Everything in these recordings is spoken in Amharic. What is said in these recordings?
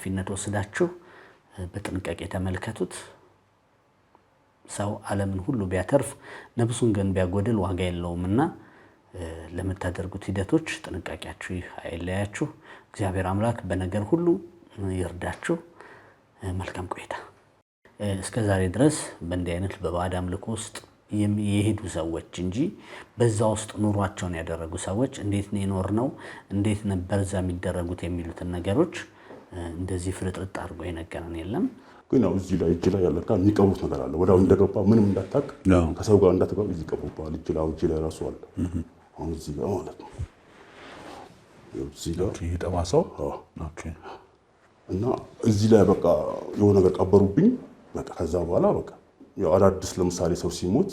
ኃላፊነት ወስዳችሁ በጥንቃቄ ተመልከቱት። ሰው ዓለምን ሁሉ ቢያተርፍ ነፍሱን ግን ቢያጎድል ዋጋ የለውምና ለምታደርጉት ሂደቶች ጥንቃቄያችሁ አይለያችሁ። እግዚአብሔር አምላክ በነገር ሁሉ ይርዳችሁ። መልካም ቆይታ። እስከዛሬ ድረስ በእንዲህ አይነት በባዕድ አምልኮ ውስጥ የሄዱ ሰዎች እንጂ በዛ ውስጥ ኑሯቸውን ያደረጉ ሰዎች እንዴት ነው የኖርነው፣ እንዴት ነበር እዛ የሚደረጉት የሚሉትን ነገሮች እንደዚህ ፍርጥርጥ አድርጎ የነገረን የለም። ግን ያው እዚህ ላይ እጅ ላይ ያለ ጋር የሚቀቡት ነገር አለ። ወዲያው እንደገባ ምንም እንዳታቅ ከሰው ጋር እንዳትገባ እዚህ ቀቡባል። እጅ ላይ ራሱ አለ። አሁን እዚህ ጋር ማለት ነው እዚህ ጋር ይጠማሰው ኦኬ። እና እዚህ ላይ በቃ የሆነ ነገር ቀበሩብኝ። በቃ ከዛ በኋላ በቃ ያው አዳዲስ ለምሳሌ ሰው ሲሞት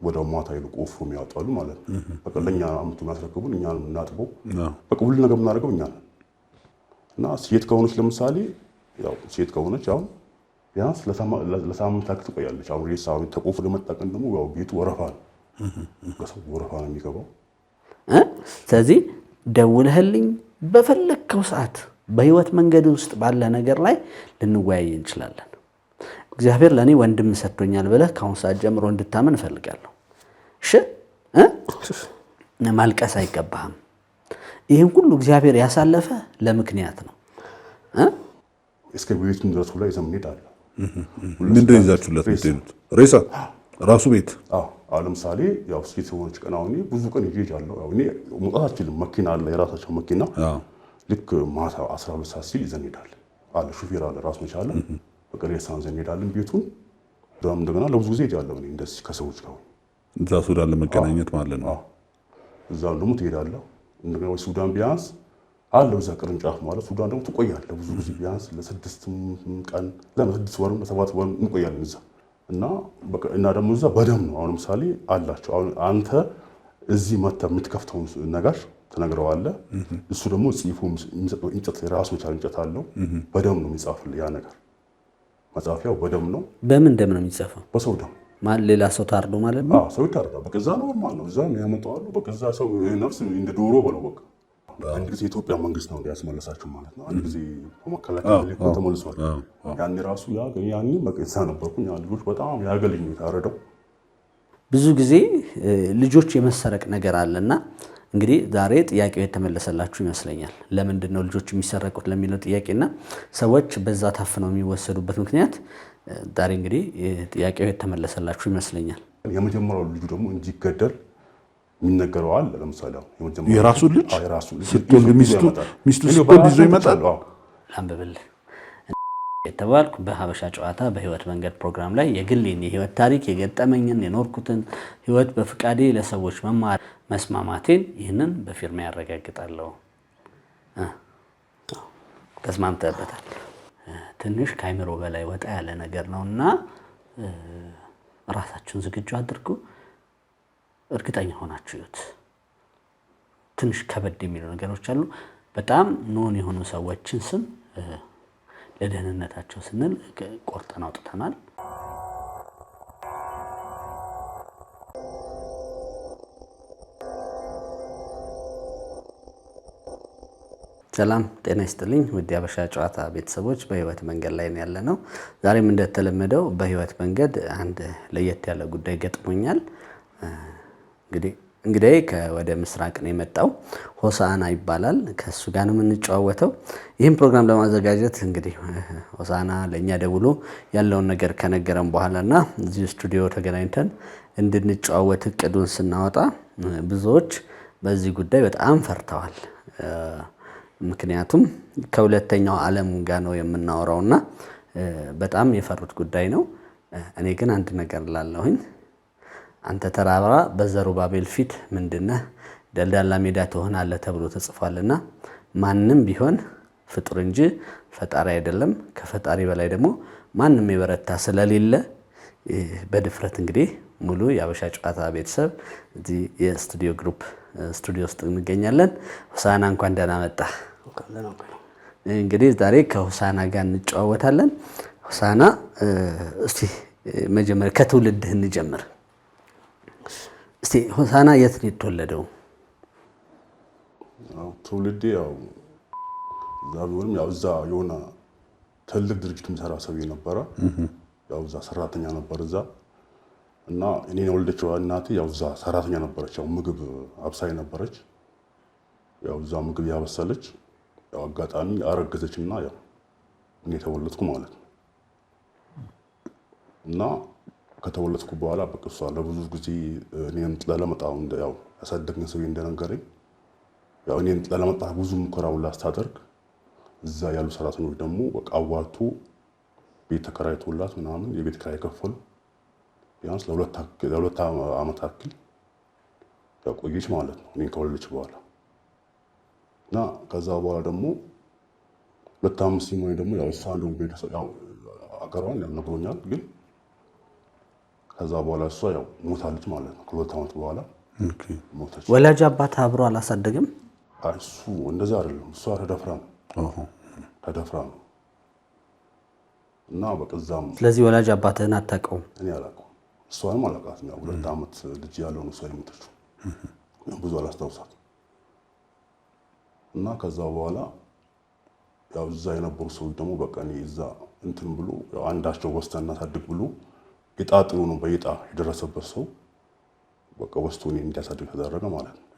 ወዲያው ማታ ይልቁ ቆፍሮ ያወጣሉ ማለት ነው። በቃ ለኛ አምጡ የሚያስረክቡን እኛ እናጥበው በቃ ሁሉ ነገር የምናደርገው እኛ ነን። እና ሴት ከሆነች ለምሳሌ ያው ሴት ከሆነች አሁን ቢያንስ ለሳምንት ያክል ትቆያለች። አሁን ሬሳው ተቆፍሮ ለመጣቀን ደግሞ ያው ቤቱ ወረፋ ነው። ከሰው ወረፋ ነው የሚገባው። ስለዚህ ደውለህልኝ በፈለግከው ሰዓት በህይወት መንገድ ውስጥ ባለ ነገር ላይ ልንወያይ እንችላለን። እግዚአብሔር ለኔ ወንድም ሰጥቶኛል ብለህ ካሁን ሰዓት ጀምሮ እንድታመን እፈልጋለሁ። እሺ ማልቀስ አይገባህም። ይሄን ሁሉ እግዚአብሔር ያሳለፈ ለምክንያት ነው። እስከ ቤቱ ድረስ ላይ ዘምኔት አለ። ምንድነው ይዛችሁለት የምትሄዱት? ሬሳ ራሱ ቤት? አዎ ለምሳሌ ያው ሴት ሆነች ቀን አሁን ብዙ ቀን ይሄጃለሁ። ያው እኔ መውጣት አልችልም። መኪና አለ፣ የራሳቸው መኪና። ልክ ማታ 12 ሰዓት ሲል ይዘን እንሄዳለን። አለ ሹፌር አለ ራሱ መቻለ። በቃ ሬሳን ይዘን እንሄዳለን ቤቱን። ደም እንደገና ለብዙ ጊዜ ይጃለሁ እኔ እንደዚህ ከሰዎች ጋር እዛ ሱዳን ለመገናኘት ማለት ነው። እዛ ደግሞ ትሄዳለህ። እንደገና ወይ ሱዳን ቢያንስ አለው እዛ ቅርንጫፍ ማለት ሱዳን ደግሞ ትቆያለህ ብዙ ጊዜ ቢያንስ ለ6 ቀን ለ6 ወር ለ7 ወር እንቆያለን እዛ። እና በቃ እና ደግሞ እዛ በደም ነው። አሁን ለምሳሌ አላቸው አሁን አንተ እዚህ መጣ የምትከፍተው ነገር ተነግረዋለህ። እሱ ደግሞ ጽፎ የሚሰጠው እንጨት ራሱ መቻል እንጨት አለው። በደም ነው የሚጻፍልህ ያ ነገር። መጻፊያው በደም ነው። በምን ደም ነው የሚጻፈው? በሰው ደም። ማለት ሌላ ሰው ታርዶ ማለት ነው? ሰው ታርዶ በቃ እዛ ነው ማለት ነው። እዛ ነው ያመጣዋሉ። በቃ እዛ ሰው ነፍስ እንደ ዶሮ በለው በቃ። አንድ ጊዜ የኢትዮጵያ መንግስት ነው ያስመለሳችሁ ማለት ነው። አንድ ጊዜ መከላከያ ላይ ተመልሷል። ያኔ ራሱ ያኔ በቃ እዛ ነበርኩኝ። ልጆች በጣም ያገለኝ የታረደው ብዙ ጊዜ ልጆች የመሰረቅ ነገር አለና እንግዲህ ዛሬ ጥያቄው የተመለሰላችሁ ይመስለኛል። ለምንድን ነው ልጆች የሚሰረቁት ለሚለው ጥያቄና ሰዎች በዛ ታፍነው የሚወሰዱበት ምክንያት ዛሬ እንግዲህ ጥያቄው የተመለሰላችሁ ይመስለኛል። የመጀመሪያው ልጁ ደግሞ እንዲገደል የሚነገረው አለ። ለምሳሌ የራሱ ልጅ ስትወልድ ሚስቱ ስትወልድ ይዞ ይመጣል። ላንብብልህ የተባልኩ በሀበሻ ጨዋታ በህይወት መንገድ ፕሮግራም ላይ የግሌን የህይወት ታሪክ የገጠመኝን የኖርኩትን ህይወት በፍቃዴ ለሰዎች መማር መስማማቴን ይህንን በፊርማ ያረጋግጣለሁ። ተስማምተበታል። ትንሽ ከአይምሮ በላይ ወጣ ያለ ነገር ነውና ራሳችሁን ዝግጁ አድርጉ። እርግጠኛ ሆናችሁ ይሁት። ትንሽ ከበድ የሚሉ ነገሮች አሉ። በጣም ኖን የሆኑ ሰዎችን ስም ለደህንነታቸው ስንል ቆርጠን አውጥተናል። ሰላም ጤና ይስጥልኝ ውድ የሀበሻ ጨዋታ ቤተሰቦች፣ በህይወት መንገድ ላይ ነው ያለነው። ዛሬም እንደተለመደው በህይወት መንገድ አንድ ለየት ያለ ጉዳይ ገጥሞኛል። እንግዲህ ከወደ ምስራቅ ነው የመጣው። ሆሳና ይባላል። ከሱ ጋር ነው የምንጨዋወተው። ይህን ፕሮግራም ለማዘጋጀት እንግዲህ ሆሳና ለኛ ደውሎ ያለውን ነገር ከነገረን በኋላና እዚህ ስቱዲዮ ተገናኝተን እንድንጨዋወት እቅዱን ስናወጣ ብዙዎች በዚህ ጉዳይ በጣም ፈርተዋል። ምክንያቱም ከሁለተኛው ዓለም ጋር ነው የምናወራውና በጣም የፈሩት ጉዳይ ነው። እኔ ግን አንድ ነገር ላለሁኝ አንተ ተራራ በዘሩባቤል ፊት ምንድነህ ደልዳላ ሜዳ ትሆናለህ ተብሎ ተጽፏልና ማንም ቢሆን ፍጡር እንጂ ፈጣሪ አይደለም። ከፈጣሪ በላይ ደግሞ ማንም የበረታ ስለሌለ በድፍረት እንግዲህ ሙሉ የሀበሻ ጨዋታ ቤተሰብ እዚህ የስቱዲዮ ግሩፕ ስቱዲዮ ውስጥ እንገኛለን። ሆሳና እንኳን ደህና መጣ። እንግዲህ ዛሬ ከሆሳና ጋር እንጨዋወታለን። ሆሳና እስቲ መጀመሪያ ከትውልድህ እንጀምር። እስቲ ሆሳና የት ነው የተወለደው? ትውልዴ ያው እዛ ቢሆንም ያው እዛ የሆነ ትልቅ ድርጅት የሚሰራ ሰው ነበረ። ያው እዛ ሰራተኛ ነበር እዛ እና እኔን የወለደችው እናቴ ያው እዛ ሰራተኛ ነበረች። ያው ምግብ አብሳይ ነበረች። ያው እዛ ምግብ ያበሰለች። ያው አጋጣሚ አረገዘችና ያው እኔ ተወለድኩ ማለት ነው። እና ከተወለድኩ በኋላ በቃ እሷ ለብዙ ጊዜ እኔን ጥላ ለመጣው ያው ያሳደገኝ ሰው እንደነገረኝ ያው እኔን ጥላ ለመጣ ብዙ ሙከራውን ላስታደርግ እዛ ያሉ ሰራተኞች ደግሞ በቃ አዋጡ ቤት ተከራይቶላት ምናምን የቤት ኪራይ ከፈሉ። ቢያንስ ለሁለት ዓመት ያክል ያው ቆየች ማለት ነው እኔን ከወለደች በኋላ። እና ከዛ በኋላ ደግሞ 2 ዓመት ሲሞኝ ደግሞ ያው እሷ እንደው ቤተሰብ ያው አገሯን ያው ነግሮኛል። ግን ከዛ በኋላ እሷ ያው ሞታለች ማለት ነው። ከ2 ዓመት በኋላ ሞተች። ወላጅ አባት አብሮ አላሳደግም? እሱ እንደዛ አይደለም። እሷ ተደፍራ ነው እና በቀዛም። ስለዚህ ወላጅ አባትህን አታውቀውም? እኔ አላውቀውም። እሷንም አላውቃትም። ያው 2 ዓመት ልጅ ያለው ነው እሷ የሞተችው። ብዙ አላስታውሳትም። እና ከዛ በኋላ ያው እዛ የነበሩ ሰዎች ደግሞ በቃ እኔ እዛ እንትን ብሎ አንዳቸው ወስተን እናሳድግ ብሎ ዕጣ ጥሩ ነው በዕጣ የደረሰበት ሰው በቃ ወስቶ እኔን እንዲያሳድግ ተደረገ ማለት ነው።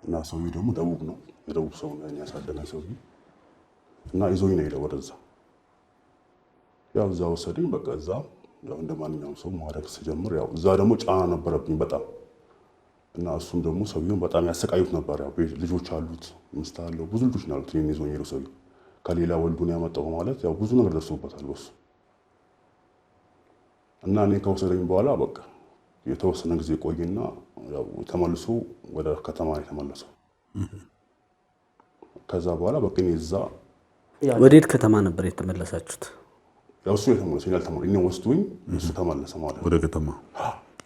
እና ሰውዬው ደግሞ ደቡብ ነው፣ የደቡብ ሰው ነው ያሳደገኝ ሰውዬው። እና ይዞኝ ነው የሄደው ወደዛ። ያው እዛ ወሰደኝ። በቃ እዛ ያው እንደ ማንኛውም ሰው ማድረግ ስጀምር ያው እዛ ደግሞ ጫና ነበረብኝ በጣም። እና እሱም ደግሞ ሰውዬውን በጣም ያሰቃዩት ነበር። ያው ልጆች አሉት፣ ሚስት አለው፣ ብዙ ልጆች አሉት። እኔን ይዞኝ ሄደው ሰውዬው ከሌላ ወልዱን ያመጣው ማለት ያው ብዙ ነገር ደርሶበታል በሱ። እና እኔ ከወሰደኝ በኋላ በቃ የተወሰነ ጊዜ ቆይና ያው ተመልሶ ወደ ከተማ የተመለሰው። ከዛ በኋላ በቃ እኔ እዛ ወዴት ከተማ ነበር የተመለሳችሁት? ያው እሱ የተመለሰ እኔ ወስዶኝ እሱ ተመለሰ ማለት ነው ወደ ከተማ።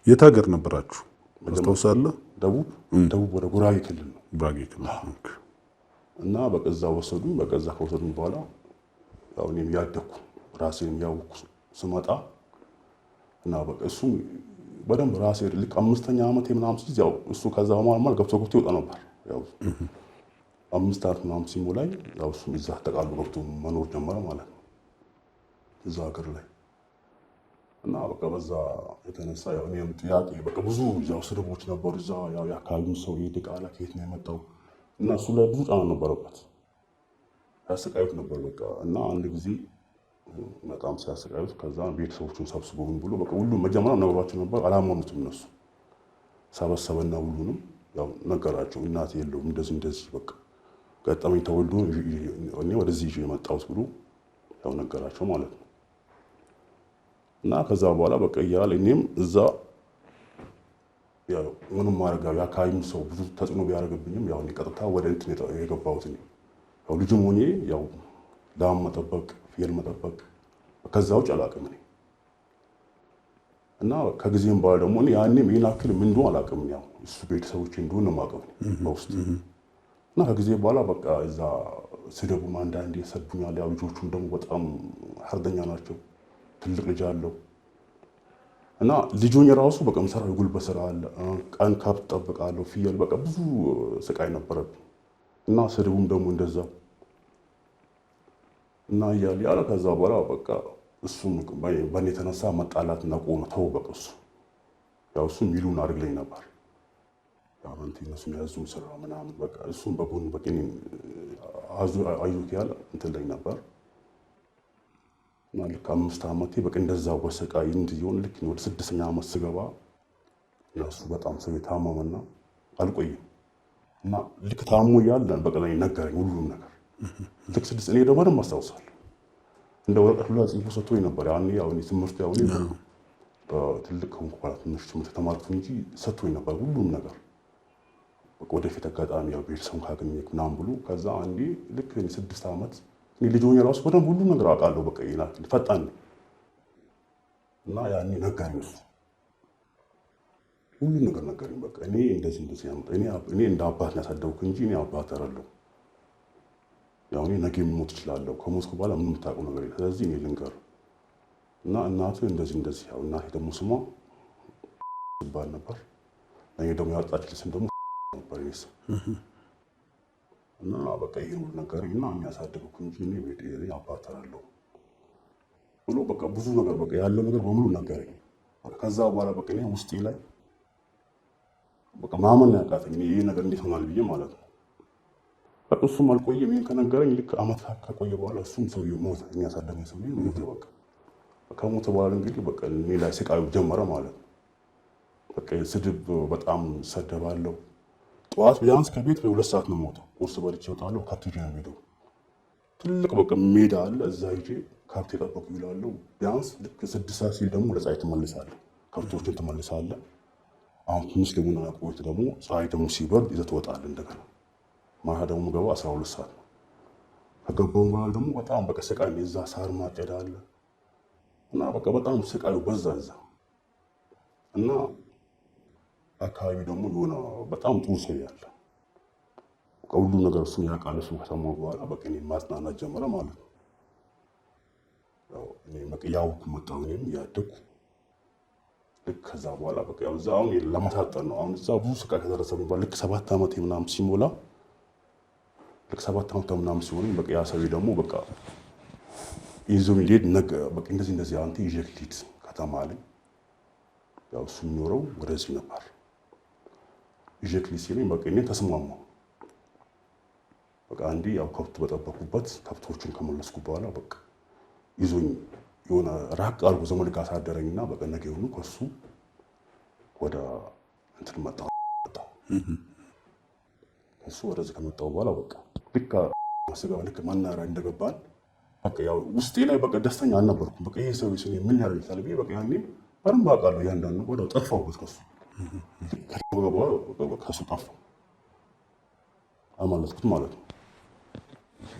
የት ሀገር ነበራችሁ ታስታውሳለህ? ደቡብ ወደ ጉራጌ ክልል ነው። ጉራጌ ክልል። እና በቃ እዛ ወሰዱኝ። በቃ እዛ ከወሰዱኝ በኋላ ያው እኔም ያደኩ ራሴን ያወኩ ስመጣ እና በቃ እሱ በደንብ ራሴ ልክ 5ኛ ዓመቴ ምናምን ሲይዝ ያው እሱ ከዛ በማልማል ገብቶ ይወጣ ነበር። ያው 5 ዓመት ምናምን ሲሞላኝ ያው እሱ እዛ ተቃሉ ገብቶ መኖር ጀመረ ማለት ነው እዛ ሀገር ላይ። እና በቃ በዛ የተነሳ ያው እኔም ጥያቄ በቃ ብዙ ያው ስድቦች ነበሩ እዛ። ያው የአካባቢው ሰው ይድቃላ ከየት ነው የመጣው እና እሱ ላይ ብዙ ጫና ነበረበት፣ ያሰቃዩት ነበር በቃ። እና አንድ ጊዜ በጣም ሲያሰቃዩት ከዛ ቤተሰቦቹን ሰብስቦ ብሎ በቃ ሁሉም መጀመሪያ ነግሯቸው ነበር። አላመኑትም እነሱ። ሰበሰበና ሁሉንም ያው ነገራቸው። እናቴ የለውም እንደዚህ በቃ ገጠመኝ ተወልዶ እኔ ወደዚህ ይዤ የመጣሁት ብሎ ያው ነገራቸው ማለት ነው። እና ከዛ በኋላ በቃ እያለ እኔም እዛ ያው ምንም ማድረግ የአካባቢው ሰው ብዙ ተጽዕኖ ቢያደርግብኝም ያው እኔ ቀጥታ ወደ እንትን የገባሁት ያው ልጅም ሆኜ ያው ላም መጠበቅ፣ ፍየል መጠበቅ ከዛ ውጭ አላውቅም እኔ። እና ከጊዜም በኋላ ደግሞ እኔ ያኔም ይሄን አክል ምን እንደሆነ አላውቅም። ያው እሱ ቤተሰቦቼ እንደሆነ የማውቀው በውስጥ። እና ከጊዜ በኋላ በቃ እዛ ስደቡም አንዳንዴ ይሰድቡኛል። ያው ልጆቹም ደግሞ በጣም ሀርደኛ ናቸው። ትልቅ ልጅ አለው እና ልጆኝ ራሱ በቃ የምሰራው የጉልበት ስራ አለ። ቀን ከብት እጠብቃለሁ፣ ፍየል በቃ ብዙ ስቃይ ነበረብኝ። እና ስድቡም ደግሞ እንደዛው እና እያለ ያለ ከዛ በኋላ በቃ እሱም በእኔ የተነሳ መጣላት እና ቆመ ተው በቃ እሱ ያው እሱ ሚሉን አድርግልኝ ነበር። ያው አንተ እነሱ ያዙን ስራ ምናምን በቃ እሱም በጎን በቃ እኔን አዩት ያለ እንትን ላይ ነበር። እና ልክ 5 ዓመቴ በቃ እንደዛ ወሰቃይ እንዲሆን ልክ ወደ 6ኛ ዓመት ስገባ እሱ በጣም ሰው የታመመና አልቆየም። እና ልክ ታሞ ያለ በቃ ላይ ነገረኝ ሁሉም ነገር ልክ 6 እኔ ደግሞ በደንብ አስታውሳለሁ። እንደ ወረቀት ሁላ ጽፎ ሰጥቶኝ ነበር። ያኔ ያው እኔ ትምህርት ያው እኔ ትልቅ ሆንኩ ማለት ትንሽ ትምህርት ተማርኩ እንጂ ሰጥቶኝ ነበር ሁሉም ነገር በቃ ወደፊት አጋጣሚ ያው ቤተሰቡን ካገኘሁ ምናምን ብሎ ከዛ አንዴ ልክ 6 ዓመት እኔ ልጅ ሆኜ ራሱ በደንብ ሁሉም ነገር አውቃለሁ። በቃ ይላል ፈጣን እና ያኔ ነገረኝ እሱ ሁሉም ነገር ነገረኝ። በቃ እኔ እንደዚህ ያመጣ እኔ እንደ አባት ነው ያሳደግኩ እንጂ እኔ አባት አይደለሁ። ያው እኔ ነገ ልሞት እችላለሁ። ከሞትኩ በኋላ ምንም የምታውቀው ነገር የለም። ስለዚህ እኔ ልንገር እና እናትህ እንደዚህ ያው እናቴ ደግሞ ስሟ ይባል ነበር። እኔ ደግሞ ያወጣችልኝ ስም ደግሞ ነበር። እና በቃ ይሄን ሁሉ ነገር እና የሚያሳድገው እንጂ እኔ ቤት አባታለሁ ብሎ በቃ ብዙ ነገር በቃ ያለው ነገር በሙሉ ነገረኝ። ከዛ በኋላ በቃ እኔ ውስጤ ላይ በቃ ማመን ያቃተኝ ይሄ ነገር እንዴት ሆናል ብዬ ማለት ነው። በቃ እሱም አልቆየም። ይሄን ከነገረኝ ልክ አመት ከቆየ በኋላ እሱም ሰውዬው ሞተ። የሚያሳድገኝ ሰውዬው ሞተ። በቃ ከሞተ በኋላ እንግዲህ በቃ እኔ ላይ ስቃዩ ጀመረ ማለት ነው። በቃ ስድብ በጣም ሰደባለሁ። ጠዋት ቢያንስ ከቤት በ2 ሰዓት ነው የምወጣው። ቁርስ በልቼ እወጣለሁ። ከብት ይዤ ነው የምሄደው። ትልቅ በቃ ሜዳ አለ። እዛ ሂጄ ከብት የጠበቁ ይላሉ። ቢያንስ ልክ 6 ሰዓት ሲል ደግሞ ወደ ፀሐይ ትመልሳለህ። ከብቶችን ትመልሳለህ። አሁን ትንሽ ደግሞ ቆይተህ ደግሞ ፀሐይ ደግሞ ሲበርድ ይዘህ ትወጣለህ እንደገና። ማታ ደግሞ የምገባው 12 ሰዓት ነው። ከገባሁ በኋላ ደግሞ በጣም በቃ ስቃይ ነው። እዛ ሳር ማጨድ አለ እና በቃ በጣም ስቃዩ በዛ እዛ እና አካባቢ ደግሞ የሆነ በጣም ጥሩ ሰው ያለ ሁሉ ነገር እሱን ያውቃል። እሱ ከሰማሁ በኋላ በቃ እኔን ማጽናናት ጀመረ ማለት ነው። እኔ በቃ ያውኩ መጣሁ። እኔም ያደግኩ ልክ ከዛ በኋላ በቃ ያው እዛ አሁን ለማሳጠር ነው። አሁን እዛ ብዙ ስቃይ ከደረሰብኝ በኋላ ልክ 7 ዓመት ምናምን ሲሞላ ልክ 7 ዓመት ምናምን ሲሆን በቃ ያ ሰውዬ ደግሞ በቃ ይዞኝ ሊሄድ ነገ በቃ እንደዚህ አንተ ይዤህ ልሂድ ከተማ አለኝ። ያው እሱ የሚኖረው ወደዚህ ነበር። ይዤህ ልሂድ ሲለኝ በቃ እኔ ተስማማሁ። በቃ አንዴ ያው ከብት በጠበቁበት ከብቶችን ከመለስኩ በኋላ በቃ ይዞኝ የሆነ ራቅ አድርጎ ዘመድ ጋር አሳደረኝና በቃ ነገ የሆኑ ከሱ ወደ እንትን መጣሁ። ከሱ ወደዚህ ከመጣሁ በኋላ በቃ ልክ ስገባ ልክ መናኸሪያ እንደገባን በቃ ያው ውስጤ ላይ በቃ ደስተኛ አልነበርኩም። በቃ ይሄ ሰው ሲኔ ምን ያደርጋል ብዬ በቃ ያኔ በደንብ አውቃለሁ። እያንዳንዱ ወደ ጠፋሁበት ከሱ ከሱ ጠፋሁ አማለትኩት ማለት ነው።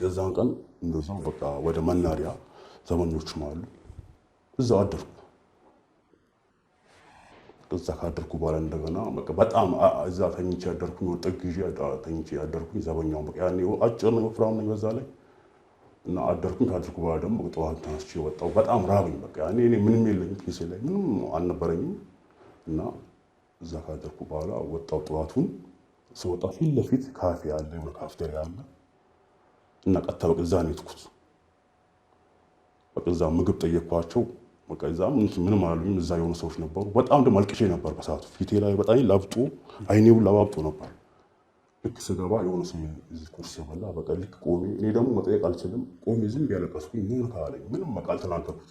የዛን ቀን እንደዛው በቃ ወደ መናኸሪያ ዘመኞችም አሉ እዛው አደርኩ። እዛ ካደርኩ በኋላ እንደገና በቃ በጣም እዛ ተኝቼ ያደርኩኝ ጥግ ይዤ ተኝቼ ያደርኩኝ። ዘበኛው በቃ ያኔ አጭር ነው ወፍራም ነው በዛ ላይ እና አደርኩኝ። ካደርኩ በኋላ ደግሞ ጠዋት ተነስቼ ወጣሁ። በጣም ራበኝ። በቃ ያኔ እኔ ምንም የለኝም ኪሴ ላይ ምንም አልነበረኝም። እና እዛ ካደርኩ በኋላ ወጣሁ። ጠዋቱን ስወጣ ፊት ለፊት ካፌ አለ፣ የሆነ ካፍቴሪያ አለ እና ቀጥታ በቃ እዛ ነው የሄድኩት። በቃ እዛ ምግብ ጠየቅኳቸው። በቃ እዛ ምንም አላሉኝም። እዛ የሆኑ ሰዎች ነበሩ። በጣም ደግሞ አልቅሼ ነበር በሰዓቱ። ፊቴ ላይ በጣም ላብጦ አይኔው ላባብጦ ነበር። ልክ ስገባ የሆነ ሰው እዚህ ቁርስ በላ። በቃ ልክ ቆሜ እኔ ደግሞ መጠየቅ አልችልም። ቆሜ ዝም ያለቀስኩኝ። ምን ካለኝ ምንም በቃ አልተናገርኩት።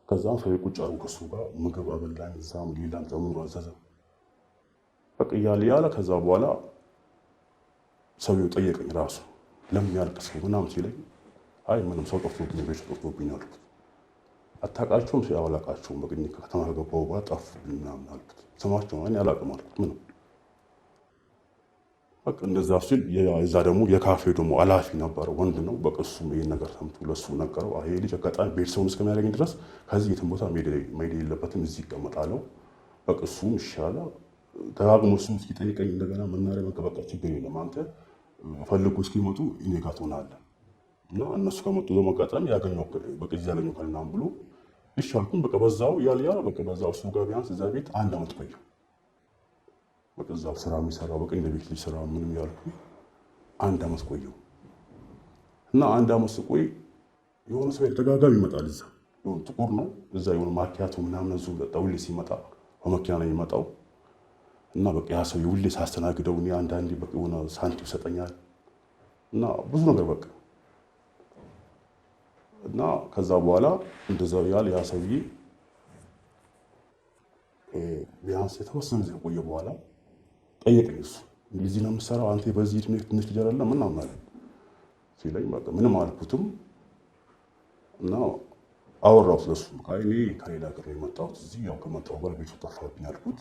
ከዛም ሰው ቁጭ አሉ ከሱ ጋር ምግብ አበላኝ። እዛም ሌላም ጨምሮ አዘዘ። በቃ እያለ ከዛ በኋላ ሰውየው ጠየቀኝ ራሱ ለምን ያልቅሰው ምናምን ሲለኝ አይ ምንም ሰው ጠፍቶብኝ ቤት ጠፍቶብኝ አልኩት። አታውቃቸውም? ሲያወላቃቸውም በቃ ከተማ ከገባሁ በኋላ ጠፉብኝ ምናምን አልኩት። ስማቸውን እኔ አላውቅም አልኩት። ምንም በቃ እንደዛ ሲል እዛ ደግሞ የካፌው ደግሞ ኃላፊ ነበረ፣ ወንድ ነው። በቃ እሱም ይሄን ነገር ሰምቶ ለሱ ነገረው። ይሄ ልጅ አጋጣሚ ቤተሰቡን እስከሚያገኝ ድረስ ከዚህ የትም ቦታ መሄድ የለበትም እዚህ ይቀመጣለው። በቃ እሱም ይሻላል ደጋግሞ እሱም እስኪጠይቀኝ እንደገና መናኸሪያ በቃ ችግር የለም አንተ ፈልጉ እስኪመጡ እኔ ጋር ትሆናለህ እና እነሱ ከመጡ ደግሞ አጋጣሚ ያገኘው በቃ እዚህ ያገኘው ካልናም ብሎ ይሻልኩም በቃ በዛው ያለ በቃ በዛው እሱ ጋር ቢያንስ እዛ ቤት 1 ዓመት ቆየሁ። በቃ እዛው ስራ የሚሰራው በቃ እንደ ቤት ልጅ ስራ ምንም ያልኩ 1 ዓመት ቆየሁ እና 1 ዓመት ስቆይ የሆነ ሰው ተደጋጋሚ ይመጣል። እዛ የሆነ ጥቁር ነው። እዛ የሆነ ማኪያቶ ምናምን እዙ ሁሌ ሲመጣ በመኪና ነው የሚመጣው እና በቃ ያ ሰው ሁሌ ሳስተናግደው እኔ አንዳንዴ በቃ የሆነ ሳንቲም ይሰጠኛል እና ብዙ ነገር በቃ እና ከዛ በኋላ እንደዛው ያለ ያ ሰውዬ ቢያንስ የተወሰነ ጊዜ ቆየ በኋላ ጠየቀኝ። እሱ እንግሊዝ ነው የምትሰራው አንተ በዚህ እድሜ ትንሽ ልጅ አይደለም ምናምን አለ ሲለኝ በቃ ምንም አልኩትም እና አወራሁ ስለሱ። እኔ ከሌላ ሀገር ነው የመጣሁት እዚህ ያው ከመጣሁ በኋላ ቤቱ ጠፋብኝ አልኩት።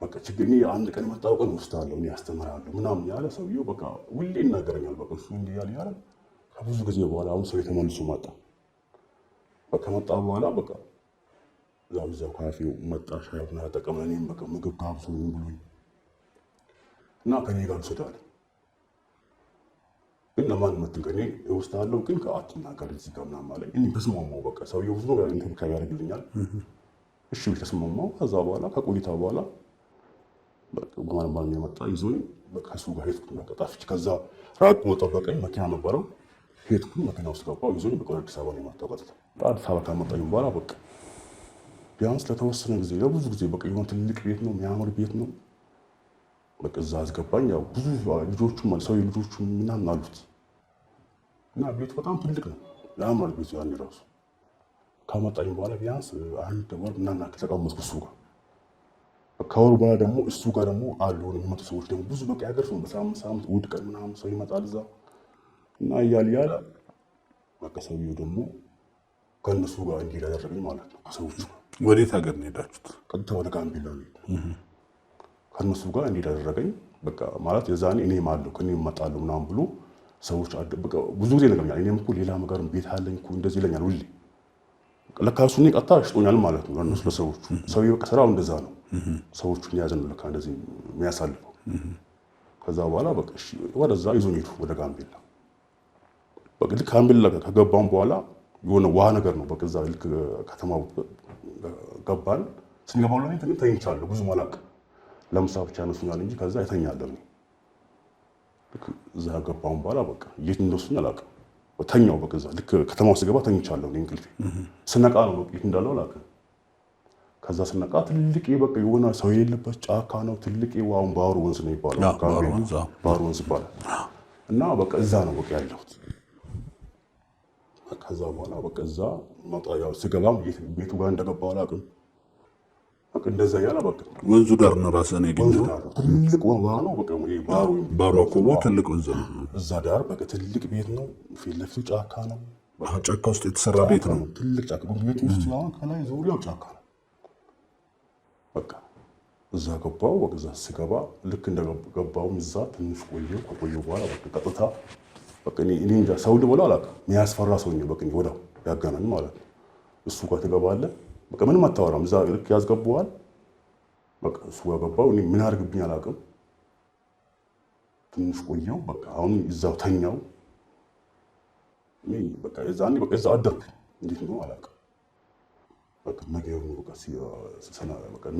በቃ ችግር እኔ አንድ ቀን መጣሁ ቀን ወስዳለሁ እኔ አስተምራለሁ ምናምን ያለ ሰውዬው በቃ ሁሌ ይናገረኛል። በቃ እሱ እንዲህ ያለ ከብዙ ጊዜ በኋላ አሁን ሰው ተመልሶ መጣ። በቃ መጣ በኋላ በቃ እዛው ካፌው መጣ። ሻይ ቡና ተጠቀመ። እኔም በቃ ምግብ ጋብዞ ምን ብሎኝ እና ከኔ ጋር ወሰዳለ። ግን ለማን መጥንከኔ እወስዳለሁ ግን ከአትናገር እዚህ ጋር ምናምን አለኝ። እኔ ተስማማሁ። በቃ ሰውዬው ብዙ ነገር እንክብካቤ ያደርግልኛል። እሺ ተስማማሁ። ከዛ በኋላ ከቆይታ በኋላ በቃ ማን የመጣ ይዞኝ በቃ እሱ ጋር ሄድኩኝ። በቃ ጠፍቼ ከዛ ራቅ ብሎ ጠበቀኝ። መኪና ነበረው ሄድኩኝ። መኪና ውስጥ ገባሁ። ይዞኝ በቃ አዲስ አበባ ነው የመጣው። ቀጥታ አዲስ አበባ ካመጣኝ በኋላ በቃ ቢያንስ ለተወሰነ ጊዜ ለብዙ ጊዜ በቃ የሆነ ትልቅ ቤት ነው የሚያምር ቤት ነው። በቃ እዛ አስገባኝ። ያው ብዙ ልጆቹም ሰው ልጆቹ ምናምን አሉት እና ቤቱ በጣም ትልቅ ነው ያምራል ቤቱ። ያን ራሱ ካመጣኝ በኋላ ቢያንስ አንድ ወር ምናምን አክል ተቀመጥኩ እሱ ጋር። ከወሩ በኋላ ደግሞ እሱ ጋር ደግሞ አሉ የሚመጡ ሰዎች ደግሞ ብዙ በቃ ያገር ሰው በሳምንት እሑድ ቀን ምናምን ሰው ይመጣል እዛ እና እያለ በቃ ሰውዬው ደግሞ ከእነሱ ጋር እንዲሄድ አደረገኝ ማለት ነው። ከሰዎቹ ጋር ወዴት ሀገር ነው የሄዳችሁት? ቀጥታ ወደ ጋምቤላ ነው። ከእነሱ ጋር እንዲሄድ አደረገኝ። በቃ ማለት የዛኔ እኔም አለሁ ከእኔ እመጣለሁ ምናምን ብሎ ሰዎች በቃ ብዙ ጊዜ ነገርኛል። እኔም እኮ ሌላ ነገር ቤት አለኝ እኮ እንደዚህ ይለኛል ሁሌ። ለካ እሱ እኔ ቀጥታ ሽጦኛል ማለት ነው ለእነሱ ለሰዎቹ። ሰውዬው በቃ ስራው እንደዛ ነው። ሰዎቹን የያዘ ነው ለካ እንደዚህ የሚያሳልፈው። ከዛ በኋላ በቃ እሺ ወደዛ ይዞኝ ሄዱ ወደ ጋምቤላ። በቃ ልክ ጋምቤላ ከገባን በኋላ የሆነ ውሃ ነገር ነው በቃ እዛ ልክ ከተማው ገባን። ስንገባው ላይ ተኝቻለሁ ብዙ አላውቅም። ለምሳ ብቻ ያነሱኛል እንጂ ከዛ አይተኛለሁ። ልክ እዛ ገባን በኋላ በቃ የት እንደወሰዱኝ አላውቅም። ተኛው በቃ እዛ ልክ ከተማው ስገባ ተኝቻለሁ። እንቅልፌ ስነቃ ነው በቃ የት እንዳለው አላውቅም። ከዛ ስነቃ ትልቅ በቃ የሆነ ሰው የሌለበት ጫካ ነው። ትልቅ ዋውን ባህሩ ወንዝ ነው ይባላል። ባህሩ ወንዝ ይባላል እና በቃ እዛ ነው በቃ ያለሁት። ከዛ በኋላ በቃ እዛ ያው ስገባም ቤቱ ጋር እንደገባሁ አላውቅም። በቃ እንደዛ ያለ በቃ ወንዙ ዳር ነው ራስህን ያገኘው። ትልቅ ውሃ ነው በቃ ባህሩ አኮቦ ትልቅ ወንዝ ነው። እዛ ዳር በቃ ትልቅ ቤት ነው። ፊት ለፊቱ ጫካ ነው። ጫካ ውስጥ የተሰራ ቤት ነው። ትልቅ ጫካ ቤት ውስጥ አሁን ከላይ ዙሪያው ጫካ ነው። በቃ እዛ ገባሁ። በቃ እዛ ስገባ ልክ እንደገባሁም እዛ ትንሽ ቆየሁ በኋላ በቃ ቀጥታ በቃ እኔ እንጃ ሰው ልበለው አላውቅም። የሚያስፈራ ሰው ነው በቃ ወዲያው ያገናኝ ማለት ነው። እሱ ጋር ትገባለህ በቃ ምንም አታወራም። እዛ ልክ ያስገባዋል። በቃ እሱ ጋር ገባሁ። እኔ ምን አድርግብኝ አላውቅም። ትንሽ ቆየሁ። በቃ አሁን እዛው ተኛው። እኔ በቃ እዛኔ በቃ እዛው አደርኩ። እንዴት ነው አላውቅም። በቃ ነገሩ በቃ